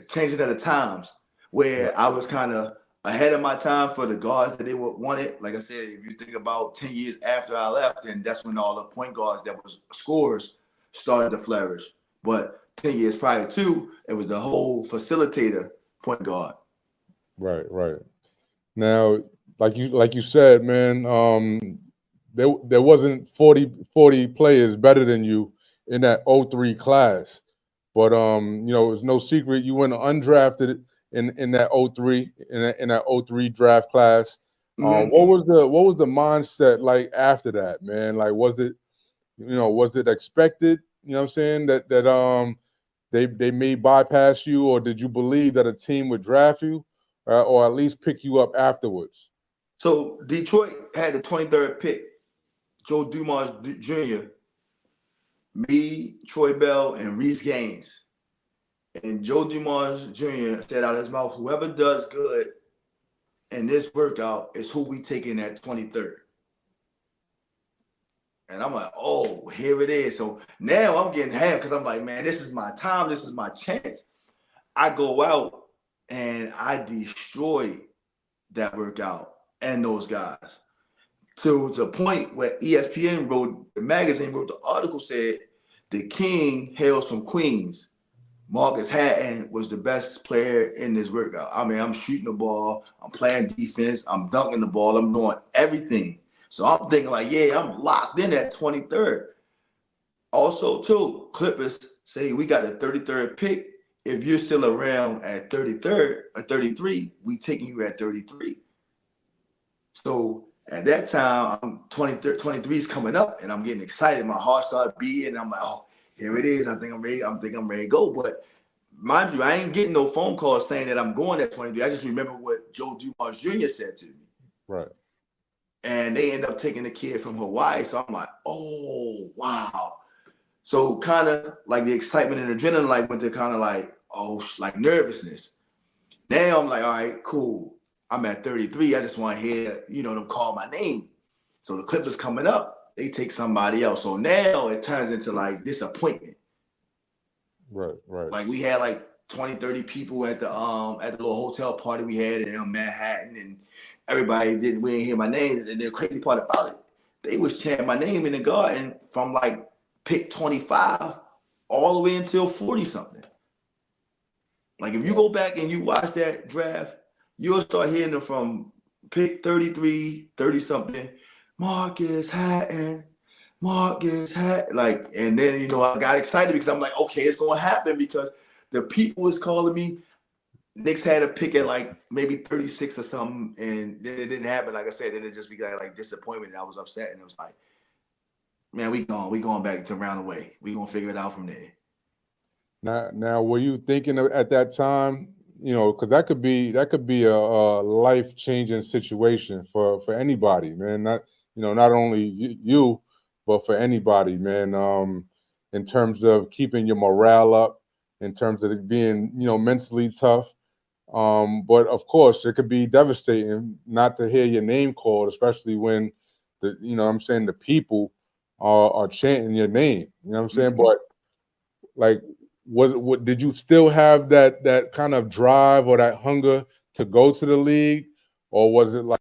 changing of the times where I was kind of ahead of my time for the guards that they wanted. Like I said, if you think about 10 years after I left, then that's when all the point guards that was scorers started to flourish. But 10 years prior to, it was the whole facilitator point guard. Right. Now, like you said, man, there wasn't 40 players better than you in that 03 class. But it was no secret you went undrafted in that 03 in that 03 draft class. Mm-hmm. What was the mindset like after that, man? Like was it expected, what I'm saying, that they may bypass you, or did you believe that a team would draft you or at least pick you up afterwards? So Detroit had the 23rd pick, Joe Dumars Jr., me, Troy Bell, and Reese Gaines. And Joe Dumars Jr. said out of his mouth, whoever does good in this workout is who we taking at 23rd. And I'm like, oh, here it is. So now I'm getting half because I'm like, man, this is my time. This is my chance. I go out and I destroy that workout and those guys. To the point where ESPN the magazine wrote the article, said the king hails from Queens. Marcus Hatten was the best player in this workout. I mean, I'm shooting the ball, I'm playing defense, I'm dunking the ball, I'm doing everything. So I'm thinking like, yeah, I'm locked in at 23rd. Also, too, Clippers say we got a 33rd pick. If you're still around at 33rd or 33, we taking you at 33. So at that time, I'm 23 is coming up, and I'm getting excited. My heart started beating, and I'm like, oh, here it is. I think I'm ready. I'm ready to go. But mind you, I ain't getting no phone calls saying that I'm going at 23. I just remember what Joe Dumars Jr. said to me. Right. And they end up taking the kid from Hawaii. So I'm like, oh, wow. So kind of like the excitement and adrenaline like went to kind of like, like nervousness. Now I'm like, all right, cool. I'm at 33. I just want to hear, them call my name. So the Clippers coming up, they take somebody else. So now it turns into like disappointment. Right, right. Like we had like 20, 30 people at the little hotel party we had in Manhattan, and everybody we didn't hear my name. And the crazy part about it, they was chanting my name in the garden from like pick 25 all the way until 40 something. Like if you go back and you watch that draft, you'll start hearing them from pick 33, 30 something, Marcus Hatten, Marcus Hatten. Like, and then I got excited because I'm like, okay, it's gonna happen because the people was calling me. Knicks had a pick at like maybe 36 or something, and then it didn't happen. Like I said, then it just began like disappointment, and I was upset, and it was like, man, we going back to round away. We gonna figure it out from there. Now, were you thinking at that time, because that could be a life changing situation for anybody, man. Not only you, but for anybody, man. In terms of keeping your morale up, in terms of it being, mentally tough. But of course, it could be devastating not to hear your name called, especially when what I'm saying, the people are chanting your name. You know what I'm saying? Mm-hmm. But like, what did you still have that kind of drive or that hunger to go to the league, or was it like,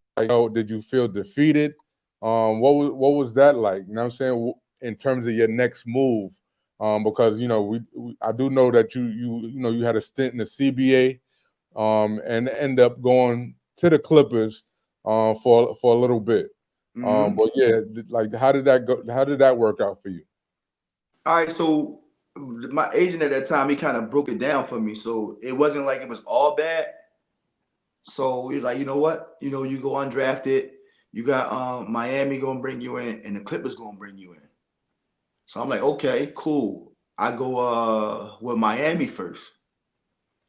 did you feel defeated? What was that like? You know what I'm saying, in terms of your next move, because I do know that you had a stint in the CBA, and end up going to the Clippers, for a little bit. Mm-hmm. But yeah, like, how did that go? How did that work out for you? All right, so my agent at that time, he kind of broke it down for me. So it wasn't like it was all bad. So he's like, you know what? You go undrafted. You got Miami gonna bring you in, and the Clippers gonna bring you in. So I'm like, okay, cool. I go with Miami first.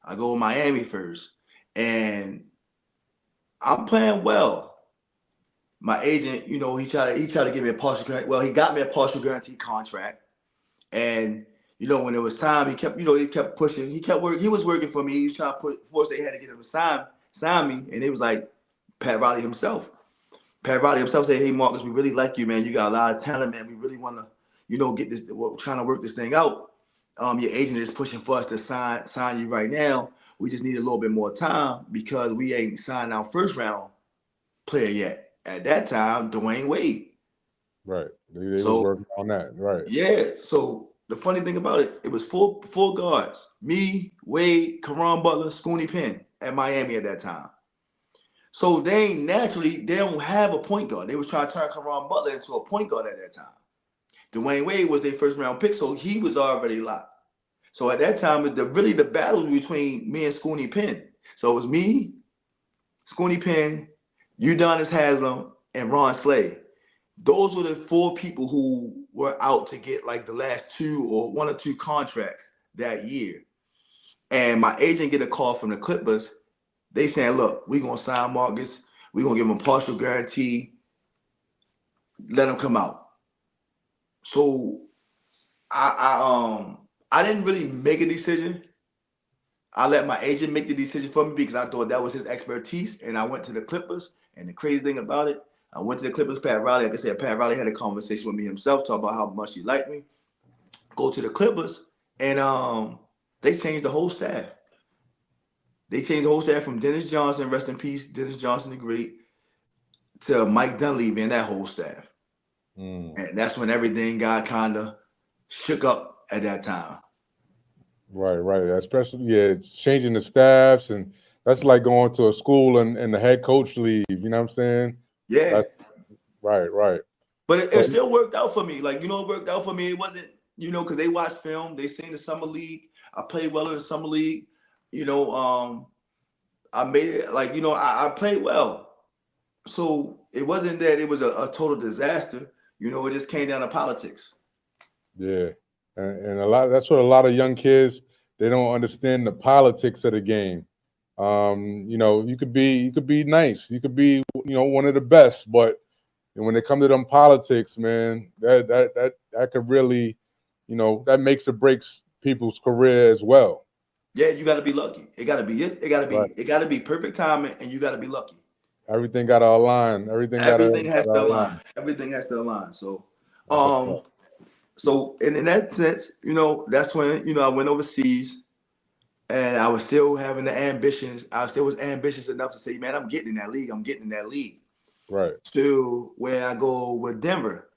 I go with Miami first, and I'm playing well. My agent, he tried to give me a partial guarantee. Well, he got me a partial guarantee contract. And when it was time, he kept pushing. He kept working. He was working for me. He was trying to force. They had to get him to sign me, and it was like Pat Riley himself. Pat Riley himself said, "Hey Marcus, we really like you, man. You got a lot of talent, man. We really want to, get this. We're trying to work this thing out. Your agent is pushing for us to sign you right now. We just need a little bit more time because we ain't signed our first round player yet. At that time, Dwayne Wade. Right, they was So working on that. Right. yeah. So the funny thing about it, it was four guards. Me, Wade, Caron Butler, Scooney Penn at Miami at that time. So they don't have a point guard. They was trying to turn Caron Butler into a point guard at that time. Dwayne Wade was their first round pick, so he was already locked. So at that time, the battle was between me and Scooney Penn. So it was me, Scooney Penn, Udonis Haslam, and Ron Slay. Those were the four people who were out to get like the last two or one or two contracts that year. And my agent get a call from the Clippers. They saying, look, we're gonna sign Marcus, we're gonna give him a partial guarantee, let him come out. So I didn't really make a decision. I let my agent make the decision for me because I thought that was his expertise. And I went to the Clippers. And the crazy thing about it, I went to the Clippers. Pat Riley, like I said, Pat Riley had a conversation with me himself, talking about how much he liked me. Go to the Clippers, and they changed the whole staff. They changed the whole staff from Dennis Johnson, rest in peace, Dennis Johnson the Great, to Mike Dunleavy and that whole staff. Mm. And that's when everything got kind of shook up at that time. Right, right. Especially, yeah, changing the staffs, and that's like going to a school and the head coach leave. You know what I'm saying? Yeah. That's right, right. But it So still worked out for me. Like, it worked out for me. It wasn't, because they watched film, they seen the summer league. I played well in the summer league. You know, I made it like, I played well. So it wasn't that it was a total disaster. It just came down to politics. yeah, and that's what a lot of young kids, they don't understand the politics of the game. You could be nice, you could be one of the best, but when it comes to them politics, man, that could really, that makes or breaks people's career as well. Yeah, you got to be lucky. It got to be it. It got to Right. be. It got to be perfect timing, and you got to be lucky. Everything got to align. Everything got to Everything has to align. align. Everything has to align. So, That's a um, fact. so in that sense, that's when I went overseas, and I was still having the ambitions. I still was ambitious enough to say, man, I'm getting in that league. I'm getting in that league. Right. To where I go with Denver.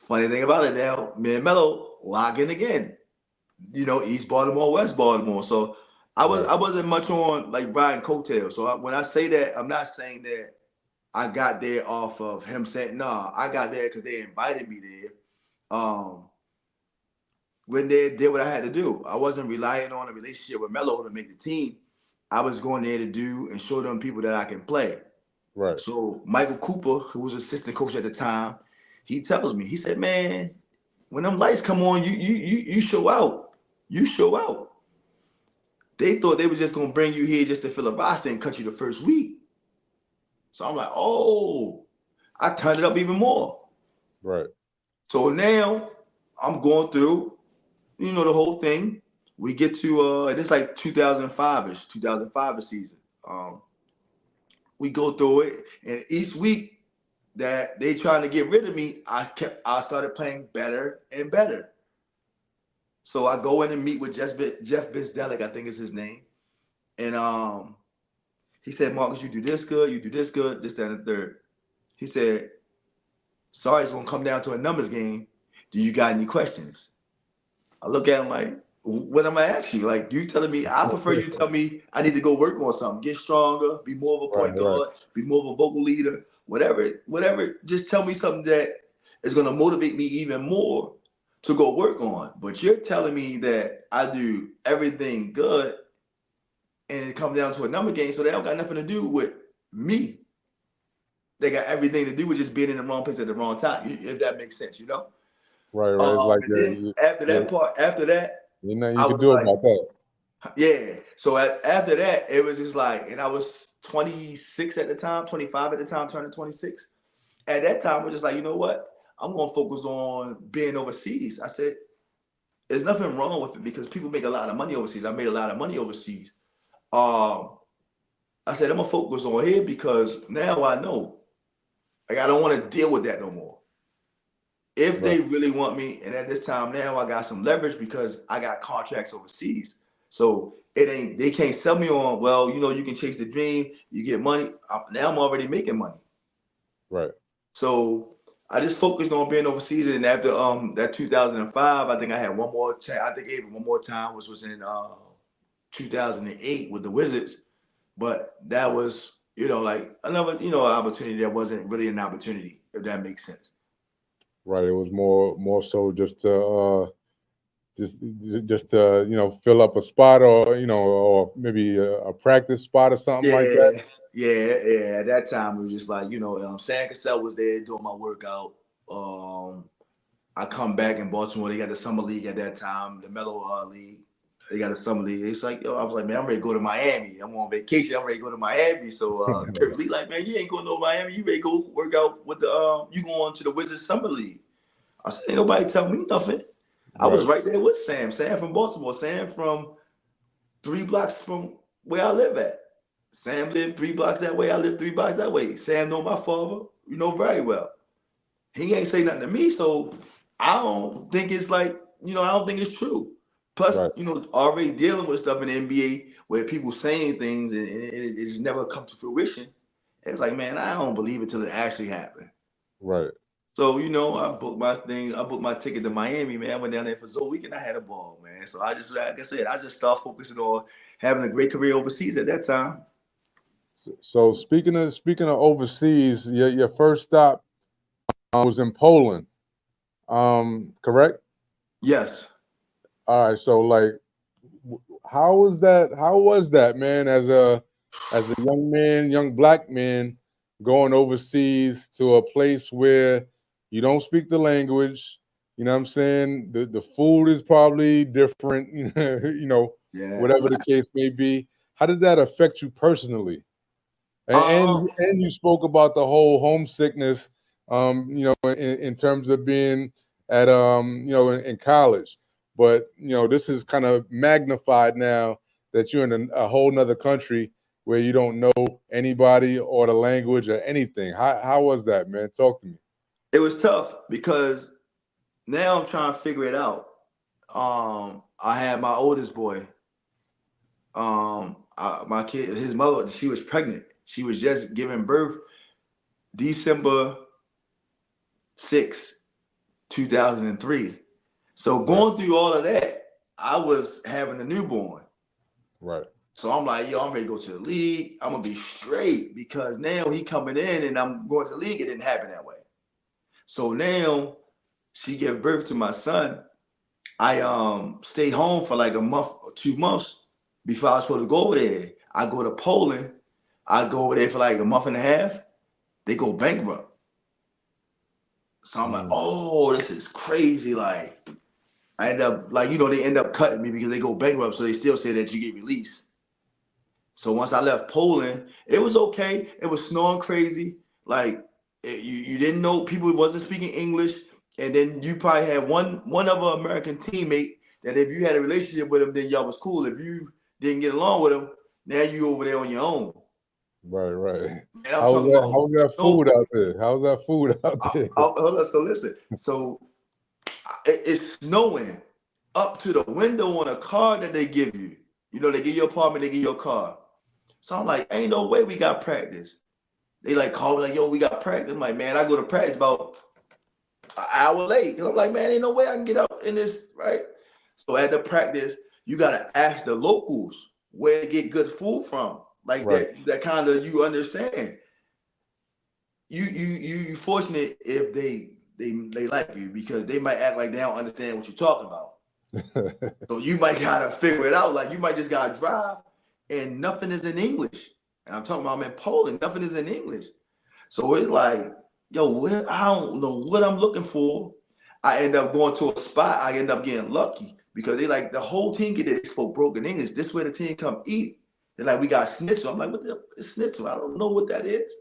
Funny thing about it now, me and Melo lock in again. East Baltimore, West Baltimore. So Right. I wasn't much on like riding coattails. So when I say that, I'm not saying that I got there off of him saying, nah, I got there because they invited me there. Um, when they did what I had to do, I wasn't relying on a relationship with Melo to make the team. I was going there to do and show them people that I can play. Right. So Michael Cooper, who was assistant coach at the time, he tells me, he said, man, when them lights come on, you show out. You show out. They thought they were just gonna bring you here just to fill a roster and cut you the first week. So I'm like, oh, I turned it up even more. Right. So now I'm going through, the whole thing. We get to it's like 2005ish, 2005 season. We go through it, and each week that they trying to get rid of me, I started playing better and better. So I go in and meet with Jeff Bisdelic, I think is his name, and he said, Marcus, you do this good, this, that, and the third. He said, sorry, it's gonna come down to a numbers game. Do you got any questions? I look at him like, what am I asking you? Like, you telling me, I prefer you tell me I need to go work on something, get stronger, be more of a Right. point Right. guard, be more of a vocal leader, whatever. Just tell me something that is going to motivate me even more to go work on. But you're telling me that I do everything good and it comes down to a number game, so they don't got nothing to do with me. They got everything to do with just being in the wrong place at the wrong time, if that makes sense, Right. Right. It's like And then after that, nothing I you can was do like, about that. yeah. So after that, it was just like, and I was 26 at the time, 25 at the time, turning 26. At that time, we're just like, you know what? I'm going to focus on being overseas. I said, there's nothing wrong with it because people make a lot of money overseas. I made a lot of money overseas. Um, I said, I'm going to focus on here because now I know, like, I don't want to deal with that no more. If Right. they really want me, and at this time now I got some leverage because I got contracts overseas. So they can't sell me on, well, you can chase the dream, you get money. Now I'm already making money. Right. So I just focused on being overseas. And after that 2005, I think I had one more chance. I think I gave it one more time, which was in 2008 with the Wizards. But that was, like another, opportunity that wasn't really an opportunity, if that makes sense. Right. It was more so just just to fill up a spot, or or maybe a practice spot or something like that. Yeah, yeah. At that time, it was just like, Sam Cassell was there doing my workout. Um, I come back in Baltimore. They got the summer league at that time, the Mellow League. They got a summer league. It's like, I was like, man, I'm ready to go to Miami. I'm on vacation. I'm ready to go to Miami. So Kurt Lee, like, man, you ain't going to Miami. You ready to go work out with the you going to the Wizards summer league? I said, ain't nobody tell me nothing. I was Right. right there with Sam. Sam from Baltimore. Sam from 3 blocks from where I live at. Sam lived 3 blocks that way. I live 3 blocks that way. Sam know my father, very well. He ain't say nothing to me, so I don't think it's like, I don't think it's true. Plus, Right. already dealing with stuff in the NBA where people saying things and it just never come to fruition. It's like, man, I don't believe it till it actually happened. Right. So, I booked my thing. I booked my ticket to Miami, man. I went down there for Zoe Week and I had a ball, man. So I just, like I said, I just started focusing on having a great career overseas at that time. So speaking of overseas, your first stop was in Poland. Correct? Yes. All right. So like, how was that? How was that, man? As a young man, young black man, going overseas to a place where you don't speak the language. You know what I'm saying? The food is probably different. Yeah. Whatever the case may be. How did that affect you personally? And Um, and you spoke about the whole homesickness, in terms of being at in college. But this is kind of magnified now that you're in a whole nother country where you don't know anybody or the language or anything. How was that, man? Talk to me. It was tough because now I'm trying to figure it out. I had my oldest boy. My kid, his mother, she was pregnant. She was just giving birth December 6, 2003. So Right, going through all of that, I was having a newborn. right, So I'm like, yo, I'm ready to go to the league. I'm gonna be straight because now he coming in and I'm going to the league. It didn't happen that way. So now she gave birth to my son. I stayed home for like a month or 2 months before I was supposed to go over there. I go to Poland. I go over there for like a month and a half. They go bankrupt. So I'm like, mm, oh, this is crazy. Like I end up like, they end up cutting me because they go bankrupt. So they still say that you get released. So once I left Poland, it was okay. It was snowing crazy. Like you didn't know people wasn't speaking English, and then you probably had one other American teammate that if you had a relationship with him, then y'all was cool. If you didn't get along with him, now you over there on your own. right, right. Man, I'm talking about How's that food snow. out there? How's that food out there? Hold on, so listen. So it's snowing up to the window on a car that they give you. They give you an apartment, they give you a car. So I'm like, ain't no way we got practice. They like call me like, yo, we got practice. I'm like, man, I go to practice about an hour late. And I'm like, man, ain't no way I can get out in this, right? So at the practice, you gotta ask the locals where to get good food from. Like Right. that kind of you understand. You fortunate if they like you because they might act like they don't understand what you're talking about. So you might gotta figure it out. Like you might just gotta drive and nothing is in English. And I'm talking about I'm in Poland, nothing is in English. So it's like, yo, I don't know what I'm looking for. I end up going to a spot, I end up getting lucky because they like the whole team get it. They spoke broken English. This way the team come eat. They're like, we got schnitzel. I'm like, what the is schnitzel? I don't know what that is.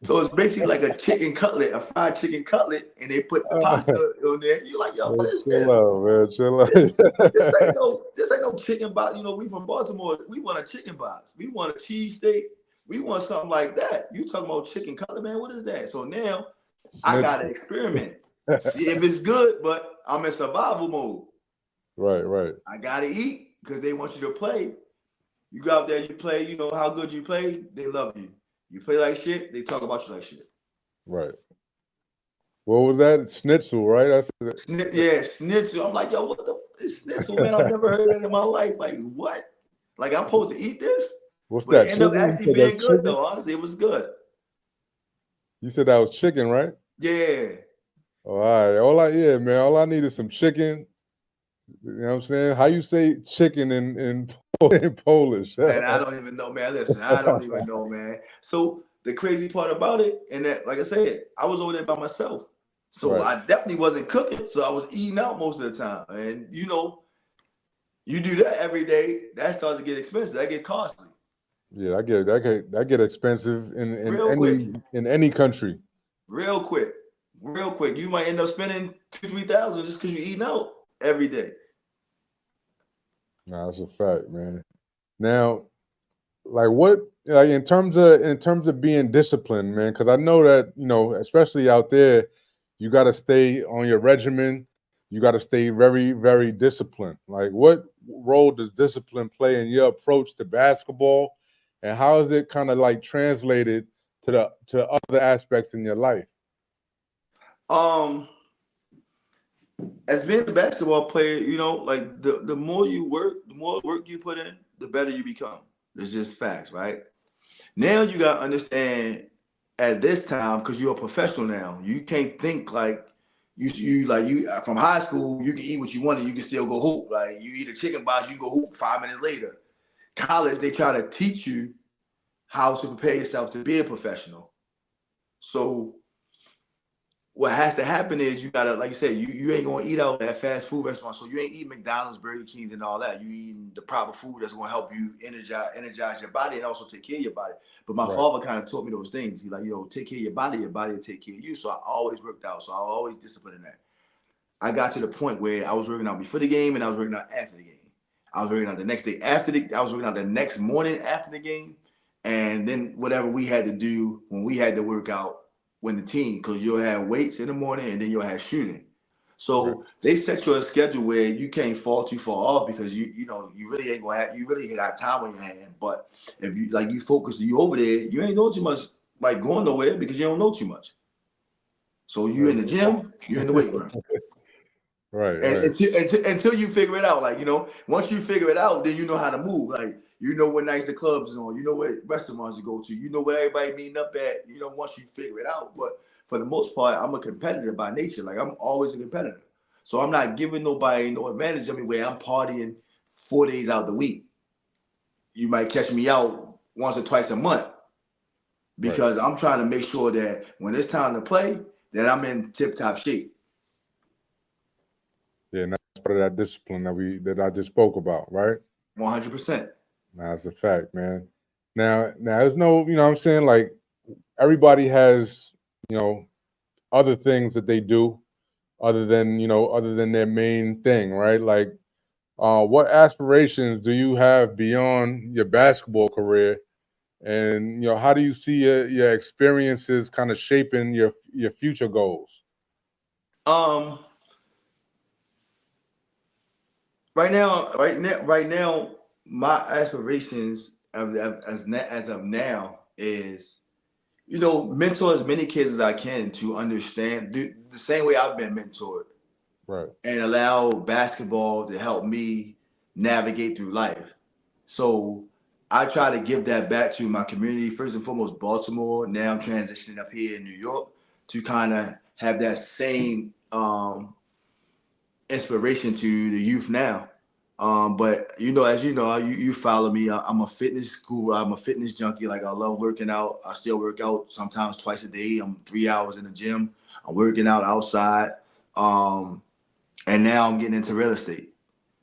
So it's basically like a chicken cutlet, a fried chicken cutlet, and they put pasta on there. You're like, yo, what Man, is chill this? out, man. Chill out. This ain't no chicken box. We from Baltimore. We want a chicken box. We want a cheesesteak. We want something like that. You talking about chicken cutlet, man? What is that? So now I gotta Snitching. experiment, see if it's good. But I'm in survival mode. Right, right, I gotta eat because they want you to play. You go out there, you play. You know how good you play. They love you. You play like shit. They talk about you like shit. right. What was that? Schnitzel, right? Yeah, schnitzel. I'm like, yo, what the is schnitzel, man? I've never heard that in my life. Like, what? Like, I'm supposed to eat this? What's But it that? ended up Chicken? You actually said that's being good, chicken? though. Honestly, it was good. You said that was chicken, right? Yeah. All right. Yeah, man. All I need is some chicken. You know what I'm saying? How you say chicken in Polish? Man, I don't even know, man. Listen, I don't even know, man. So the crazy part about it, and that, like I said, I was over there by myself. So Right. I definitely wasn't cooking. So I was eating out most of the time. And you do that every day, that starts to get expensive. That get costly. Yeah, I get expensive in Real quick. any country. Real quick. Real quick. You might end up spending 2,000, 3,000 just because you're eating out every day. Nah, that's a fact, man. Now, like what like in terms of being disciplined, man, because I know that, especially out there, you gotta stay on your regimen. You gotta stay very, very disciplined. Like what role does discipline play in your approach to basketball? And how is it kind of like translated to other aspects in your life? Um, as being a basketball player, like the more you work, the more work you put in, the better you become. It's just facts, right? Now you gotta understand at this time, because you're a professional now, you can't think like you from high school, you can eat what you want and you can still go hoop. Like you eat a chicken box, you go hoop 5 minutes later. College, they try to teach you how to prepare yourself to be a professional. So what has to happen is you gotta, like you said, you ain't gonna eat out at fast food restaurants. So you ain't eating McDonald's, Burger Kings, and all that. You eating the proper food that's gonna help you energize your body and also take care of your body. But my Right. father kind of taught me those things. He like, take care of your body will take care of you. So I always worked out. So I was always disciplined in that. I got to the point where I was working out before the game and I was working out after the game. I was working out the next day I was working out the next morning after the game, and then whatever we had to do when we had to work out when the team, because you'll have weights in the morning and then you'll have shooting. Right. So they set you a schedule where you can't fall too far off because you really ain't gonna have, you really got time on your hand. But if you focus, you over there, you ain't know too much like going nowhere because you don't know too much. So you in the gym, you're in the weight room. Right, And right, until you figure it out, like, once you figure it out, then you know how to move. Like, you know what nights the clubs is on, you know what restaurants you go to, you know where everybody meeting up at, once you figure it out. But for the most part, I'm a competitor by nature. Like, I'm always a competitor. So I'm not giving nobody no advantage of me where I'm partying 4 days out the week. You might catch me out once or twice a month right. because I'm trying to make sure that when it's time to play, that I'm in tip-top shape. Yeah, and that's part of that discipline that I just spoke about, right? 100%. Nah, that's a fact, man. Now there's no, what I'm saying, like everybody has, you know, other things that they do other than their main thing, right? Like, what aspirations do you have beyond your basketball career? And how do you see your experiences kind of shaping your future goals? Um, right now, my aspirations as of now is, mentor as many kids as I can to understand the same way I've been mentored Right, and allow basketball to help me navigate through life. So I try to give that back to my community, first and foremost, Baltimore. Now I'm transitioning up here in New York to kind of have that same inspiration to the youth now. But as you follow me. I'm a fitness guru. I'm a fitness junkie. Like, I love working out. I still work out sometimes twice a day. I'm 3 hours in the gym. I'm working out outside. Um, and now I'm getting into real estate.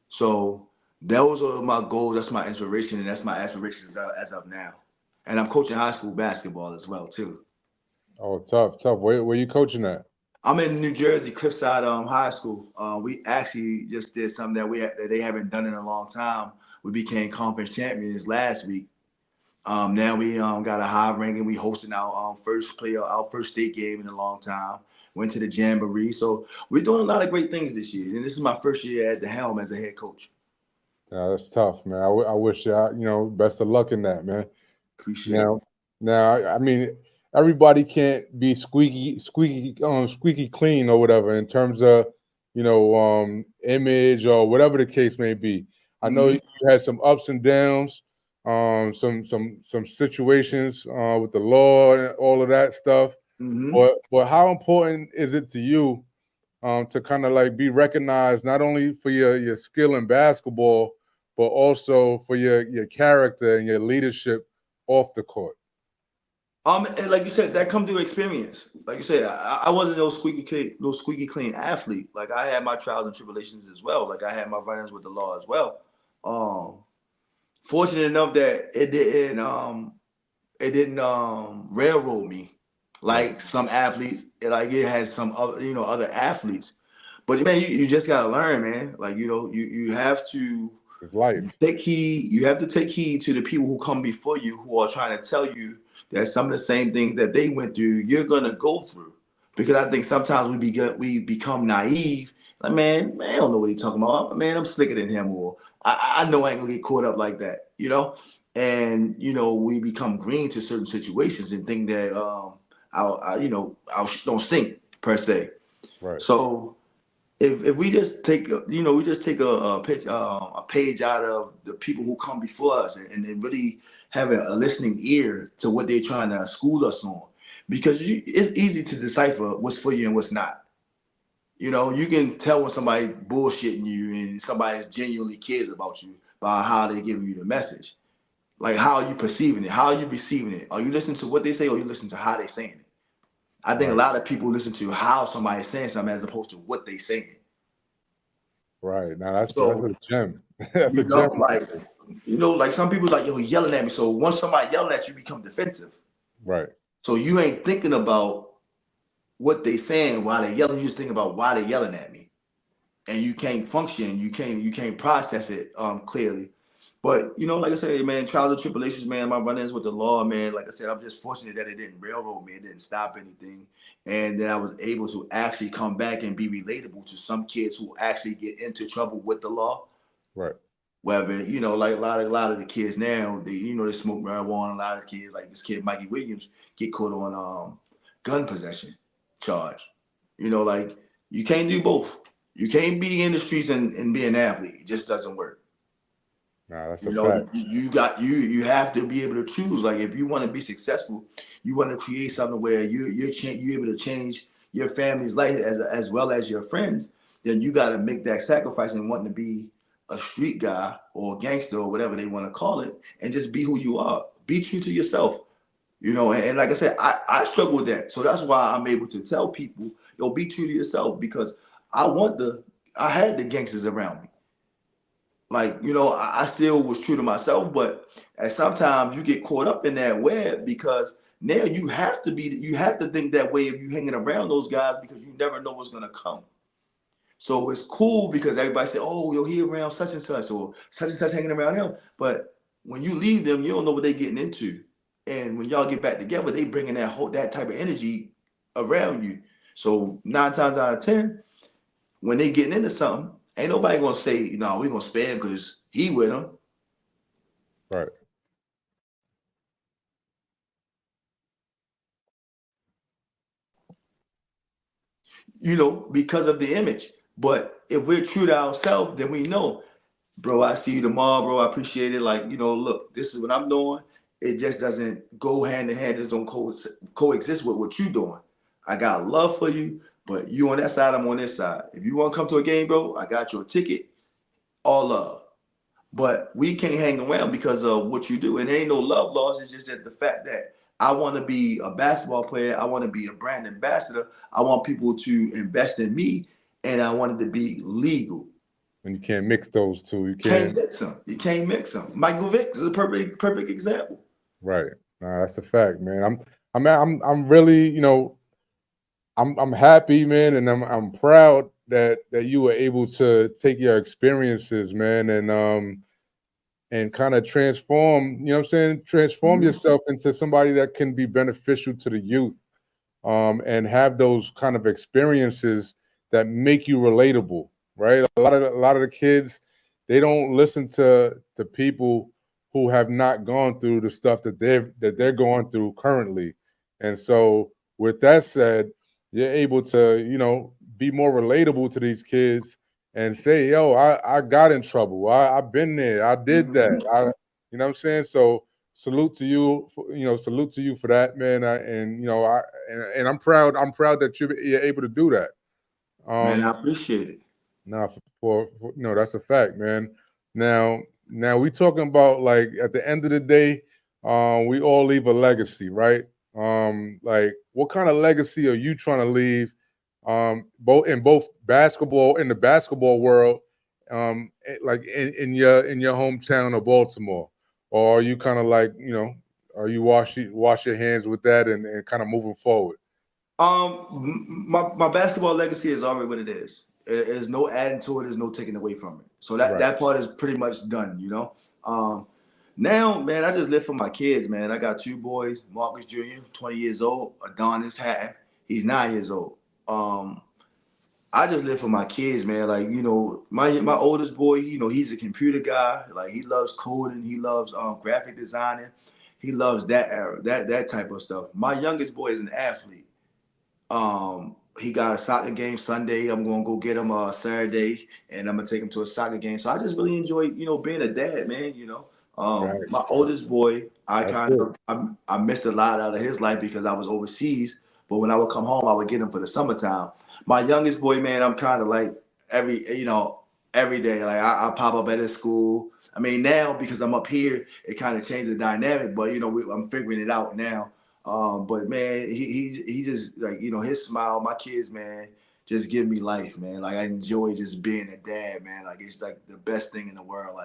So those are my goals. That's my inspiration, and that's my aspirations as of now. And I'm coaching high school basketball as well too. oh, tough, tough. Where you coaching at? I'm in New Jersey, Cliffside High School. We actually just did something that they haven't done in a long time. We became conference champions last week. Now we got a high ranking. We hosting our first state game in a long time. Went to the Jamboree, so we're doing a lot of great things this year. And this is my first year at the helm as a head coach. Yeah, that's tough, man. I wish best of luck in that, man. Appreciate it. Now, I mean, everybody can't be squeaky clean or whatever in terms of, image or whatever the case may be. I know Mm-hmm. you had some ups and downs, some situations with the law and all of that stuff. Mm-hmm. But how important is it to you to kind of like be recognized not only for your skill in basketball, but also for your character and your leadership off the court? And like you said, that come through experience. Like you said, I wasn't no squeaky clean athlete. Like, I had my trials and tribulations as well. Like, I had my run-ins with the law as well. Um, Fortunate enough that it didn't railroad me Right. like some athletes. Like, it had some other athletes. But man, you just gotta learn, man. Like, you have to It's life. take heed. You have to take heed to the people who come before you, who are trying to tell you that some of the same things that they went through, you're gonna go through. Because I think sometimes we become naive. Like, man, I don't know what he's talking about. Man, I'm slicker than him, or I know I ain't gonna get caught up like that. And we become green to certain situations and think that I don't stink per se. Right. So if we just take a page out of the people who come before us, and really have a listening ear to what they're trying to school us on, because it's easy to decipher what's for you and what's not. You can tell when somebody bullshitting you and somebody genuinely cares about you by how they're giving you the message. Like, how are you perceiving it? How are you receiving it? Are you listening to what they say, or are you listening to how they're saying it? I think a Right. lot of people listen to how somebody's saying something as opposed to what they're saying. Right. Now that's So, a gem. That's a you gem know, right like, there. like some people like, yo, he yelling at me. So once somebody yelling at you, become defensive. Right. So you ain't thinking about what they saying while they yelling. You just thinking about why they yelling at me. and you can't function, you can't process it clearly. But like I said, man, trials and tribulations, man, my run-ins with the law, man. Like I said, I'm just fortunate that it didn't railroad me, it didn't stop anything, and that I was able to actually come back and be relatable to some kids who actually get into trouble with the law. Right. Whether like a lot of the kids now, they smoke marijuana. A lot of the kids, like this kid Mikey Williams, get caught on gun possession charge. Like you can't do both. You can't be in the streets and be an athlete. It just doesn't work. Nah, that's a You know, fact. you have to be able to choose. Like if you want to be successful, you want to create something where you're able to change your family's life as well as your friends. Then you got to make that sacrifice and wanting to be a street guy or a gangster or whatever they want to call it, and just be who you are. Be true to yourself. And like I said, I struggle with that. So that's why I'm able to tell people, yo, be true to yourself, because I had the gangsters around me. Like, I still was true to myself, but and sometimes you get caught up in that web, because now you have to think that way if you hanging around those guys, because you never know what's gonna come. So it's cool because everybody say, oh, yo, he around such or such and such hanging around him. But when you leave them, you don't know what they're getting into. And when y'all get back together, they bringing that type of energy around you. So 9 times out of 10, when they getting into something, ain't nobody gonna say, no, we gonna spare him because he with them. Right. Because of the image. But if we're true to ourselves, then we know, bro, I see you tomorrow, bro. I appreciate it. Like, look, this is what I'm doing. It just doesn't go hand in hand. It don't coexist with what you're doing. I got love for you, but you on that side, I'm on this side. If you want to come to a game, bro, I got your ticket. All love. But we can't hang around because of what you do. And there ain't no love lost. It's just that the fact that I want to be a basketball player. I want to be a brand ambassador. I want people to invest in me, and I want it to be legal. And you can't mix those two. You Can't can't. mix them. You can't mix them. Michael Vick is a perfect example. Right. Nah, that's a fact, man. I'm really, I'm happy, man, and I'm proud that you were able to take your experiences, man, and kind of transform, you know what I'm saying? Transform Mhm. yourself into somebody that can be beneficial to the youth, and have those kind of experiences that make you relatable, right? A lot of the kids, they don't listen to people who have not gone through the stuff that they're going through currently. And so with that said, you're able to, be more relatable to these kids and say, yo, I got in trouble. I've been there. I did that. Mhm. You know what I'm saying? So salute to you, salute to you for that, man. And I'm proud. I'm proud that you're able to do that. Man, I Um, appreciate it. now that's a fact, man. Now we talking about, like, at the end of the day, we all leave a legacy, right? Like, what kind of legacy are you trying to leave? Both basketball, in the basketball world, like in your hometown of Baltimore, or are you kind of like, are you wash your hands with that and kind of moving forward? My basketball legacy is already what it is. There's no adding to it. There's no taking away from it. So that Right. that part is pretty much done. Um, Now, man, I just live for my kids, man. I got two boys, Marcus Jr., 20 years old, Adonis Hatten, he's 9 years old. Um, I just live for my kids, man. Like, my oldest boy, he's a computer guy. Like, he loves coding, he loves graphic designing, he loves that era, that type of stuff. My youngest boy is an athlete. He got a soccer game Sunday. I'm gonna go get him Saturday, and I'm gonna take him to a soccer game. So I just really enjoy, being a dad, man. My Facts. oldest boy, I That's kind it. of I missed a lot out of his life because I was overseas. But when I would come home, I would get him for the summertime. My youngest boy, man, I'm kind of like every day. Like I pop up at his school. I mean, now because I'm up here, it kind of changed the dynamic. But I'm figuring it out now. But man, he just like his smile, my kids, man, just give me life, man. Like I enjoy just being a dad, man. Like it's like the best thing in the world.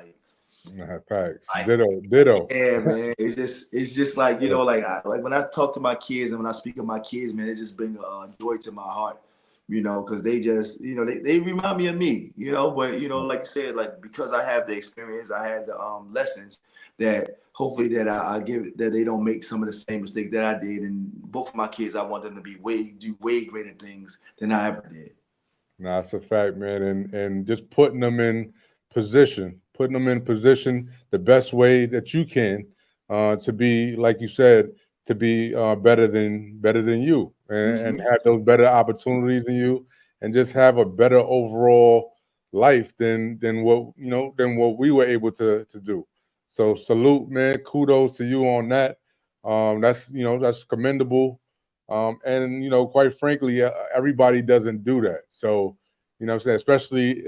Nah, facts. Like Ditto. Ditto. yeah, man. It's just like Yeah. like when I talk to my kids and when I speak of my kids, man, it just brings joy to my heart because they just, they remind me of me, but, like you said, like, because I have the experience, I had the lessons that hopefully that I give, that they don't make some of the same mistakes that I did. And both of my kids, I want them to do way greater things than I ever did. Nah, it's a fact, man, and just putting them in position the best way that you can, to be, like you said, to be better than you, and Hmm. have those better opportunities than you, and just have a better overall life than what we were able to do. So salute, man. Kudos to you on that. That's commendable. And quite frankly, everybody doesn't do that. So, what I'm saying,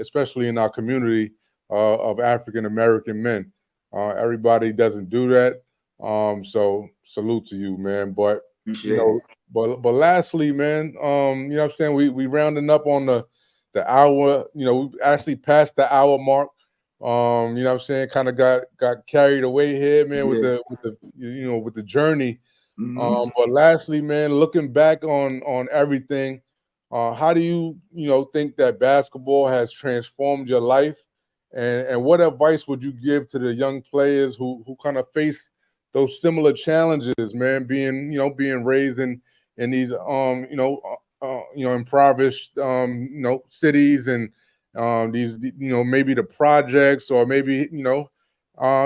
especially in our community of African American men, everybody doesn't do that. So salute to you, man. But you Appreciate know, it. but lastly, man, what I'm saying, we rounding up on the hour. We actually passed the hour mark. What I'm saying, kind of got carried away here, man, with Yeah. the journey. Hmm. But lastly, man, looking back on everything, how do you think that basketball has transformed your life, and what advice would you give to the young players who kind of face those similar challenges, man, being raised in these impoverished cities, and these maybe the projects, or maybe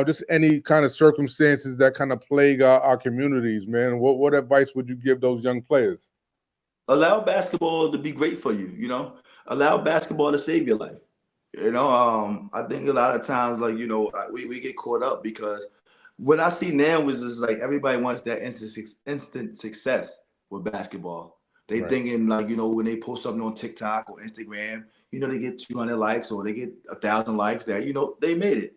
just any kind of circumstances that kind of plague our communities, man. What advice would you give those young players? Allow basketball to be great for you. Allow basketball to save your life. I think a lot of times, like, we get caught up because what I see now is just like everybody wants that instant success with basketball. They Right. thinking, like, when they post something on TikTok or Instagram, they get 200 likes or they get 1,000 likes, that they made it.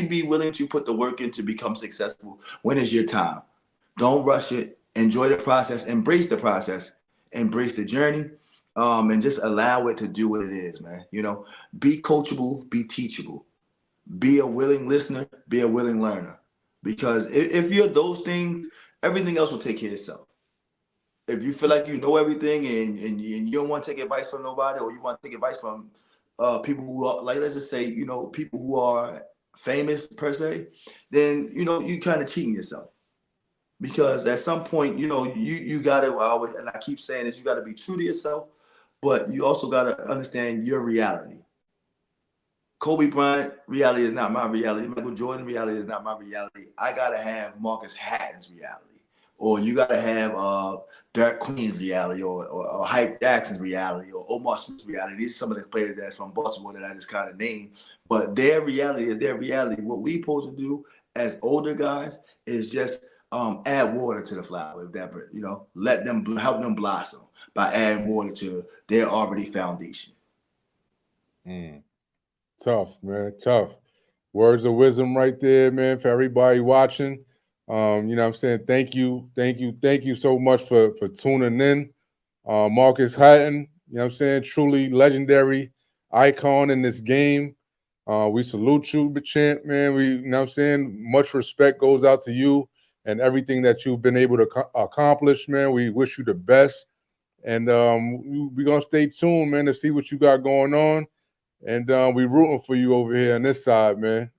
Be willing to put the work in to become successful when it's your time. Don't rush it. Enjoy the process. Embrace the process. Embrace the journey. And just allow it to do what it is, man. Be coachable. Be teachable. Be a willing listener. Be a willing learner. Because if you're those things, everything else will take care of itself. If you feel like you know everything, and you don't want to take advice from nobody, or you want to take advice from people who are, like, let's just say, people who are famous per se, then you kind of cheating yourself. Because at some point, you got to always, and I keep saying this, you got to be true to yourself, but you also got to understand your reality. Kobe Bryant reality is not my reality. Michael Jordan reality is not my reality. I gotta have Marcus Hatton's reality, or you gotta have Derek Queen's reality, or Hype Jackson's reality, or Omar Smith's reality. These are some of the players that's from Baltimore that I just kind of named, but their reality is their reality. What we supposed to do as older guys is just add water to the flower. If that, let them help them blossom by adding water to their already foundation. Mm. Tough, man. Tough. Words of wisdom right there, man, for everybody watching. What I'm saying, thank you, thank you, thank you so much for tuning in. Marcus Hatten, what I'm saying, truly legendary icon in this game. We salute you, champ, man. What I'm saying, much respect goes out to you and everything that you've been able to accomplish, man. We wish you the best. And we're going to stay tuned, man, to see what you got going on. And we rooting for you over here on this side, man.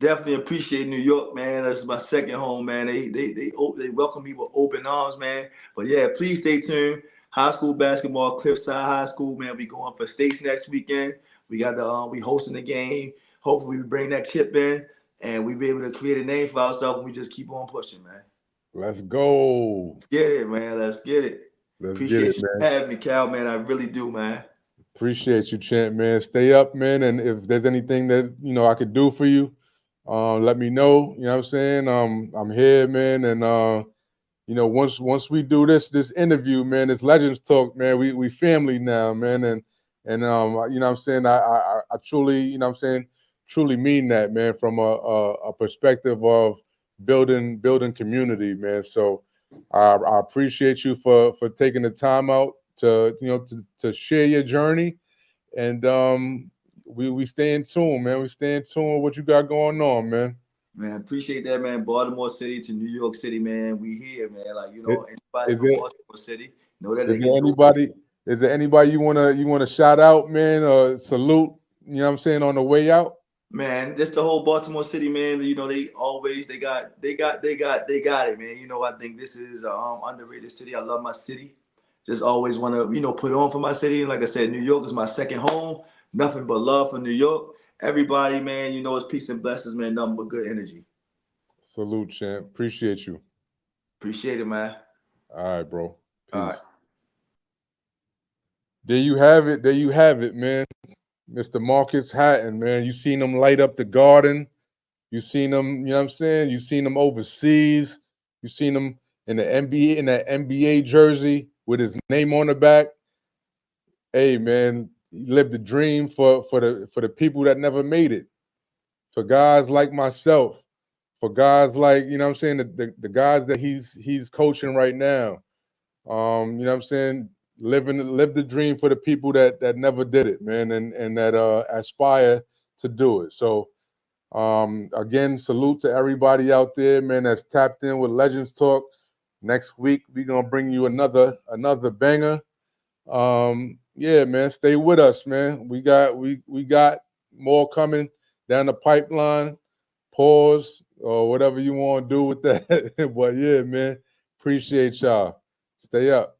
Definitely appreciate New York, man. That's my second home, man. They welcome me with open arms, man. But yeah, please stay tuned. High school basketball, Cliffside High School, man. We going for states next weekend. We got the we hosting the game. Hopefully we bring that chip in and we be able to create a name for ourselves, and we just keep on pushing, man. Let's go. Let's get it, man. Let's get it. Let's get it, Appreciate you man. having me, Cal, man. I really do, man. Appreciate you, champ, man. Stay up, man. And if there's anything that I could do for you, let me know. You know what I'm saying? I'm here, man. And once we do this interview, man, this Legends Talk, man, we family now, man. And what I'm saying, I truly, what I'm saying, truly mean that, man, from a perspective of building community, man. So I appreciate you for taking the time out to share your journey. And we stay in tune, man. We stay in tune with what you got going on, man. Man, appreciate that, man. Baltimore City to New York City, man. We here, man. Like, Is, anybody is from there Baltimore City, know that is they can there do anybody? Is there anybody you wanna shout out, man, or salute? You know what I'm saying, on the way out? Man, just the whole Baltimore City, man. You know, they got it, man. You know, I think this is a underrated city. I love my city. Just always want to, put on for my city. And like I said, New York is my second home. Nothing but love for New York. Everybody, man, it's peace and blessings, man. Nothing but good energy. Salute, champ. Appreciate you. Appreciate it, man. All right, bro. All right. Peace. There you have it. There you have it, man. Mr. Marcus Hatten, man. You seen him light up the garden. You seen him, you know what I'm saying? You seen him overseas. You seen him in the NBA, in that NBA jersey with his name on the back. Hey, man, he lived the dream for the people that never made it. For guys like myself, for guys like, you know what I'm saying, the guys that he's coaching right now. You know what I'm saying? Live the dream for the people that never did it, man, and that aspire to do it. So again, salute to everybody out there, man, that's tapped in with Legends Talk. Next week we're gonna bring you another banger. Yeah, man, stay with us, man. We got more coming down the pipeline. Pause or whatever you want to do with that. But yeah, man, appreciate y'all. Stay up.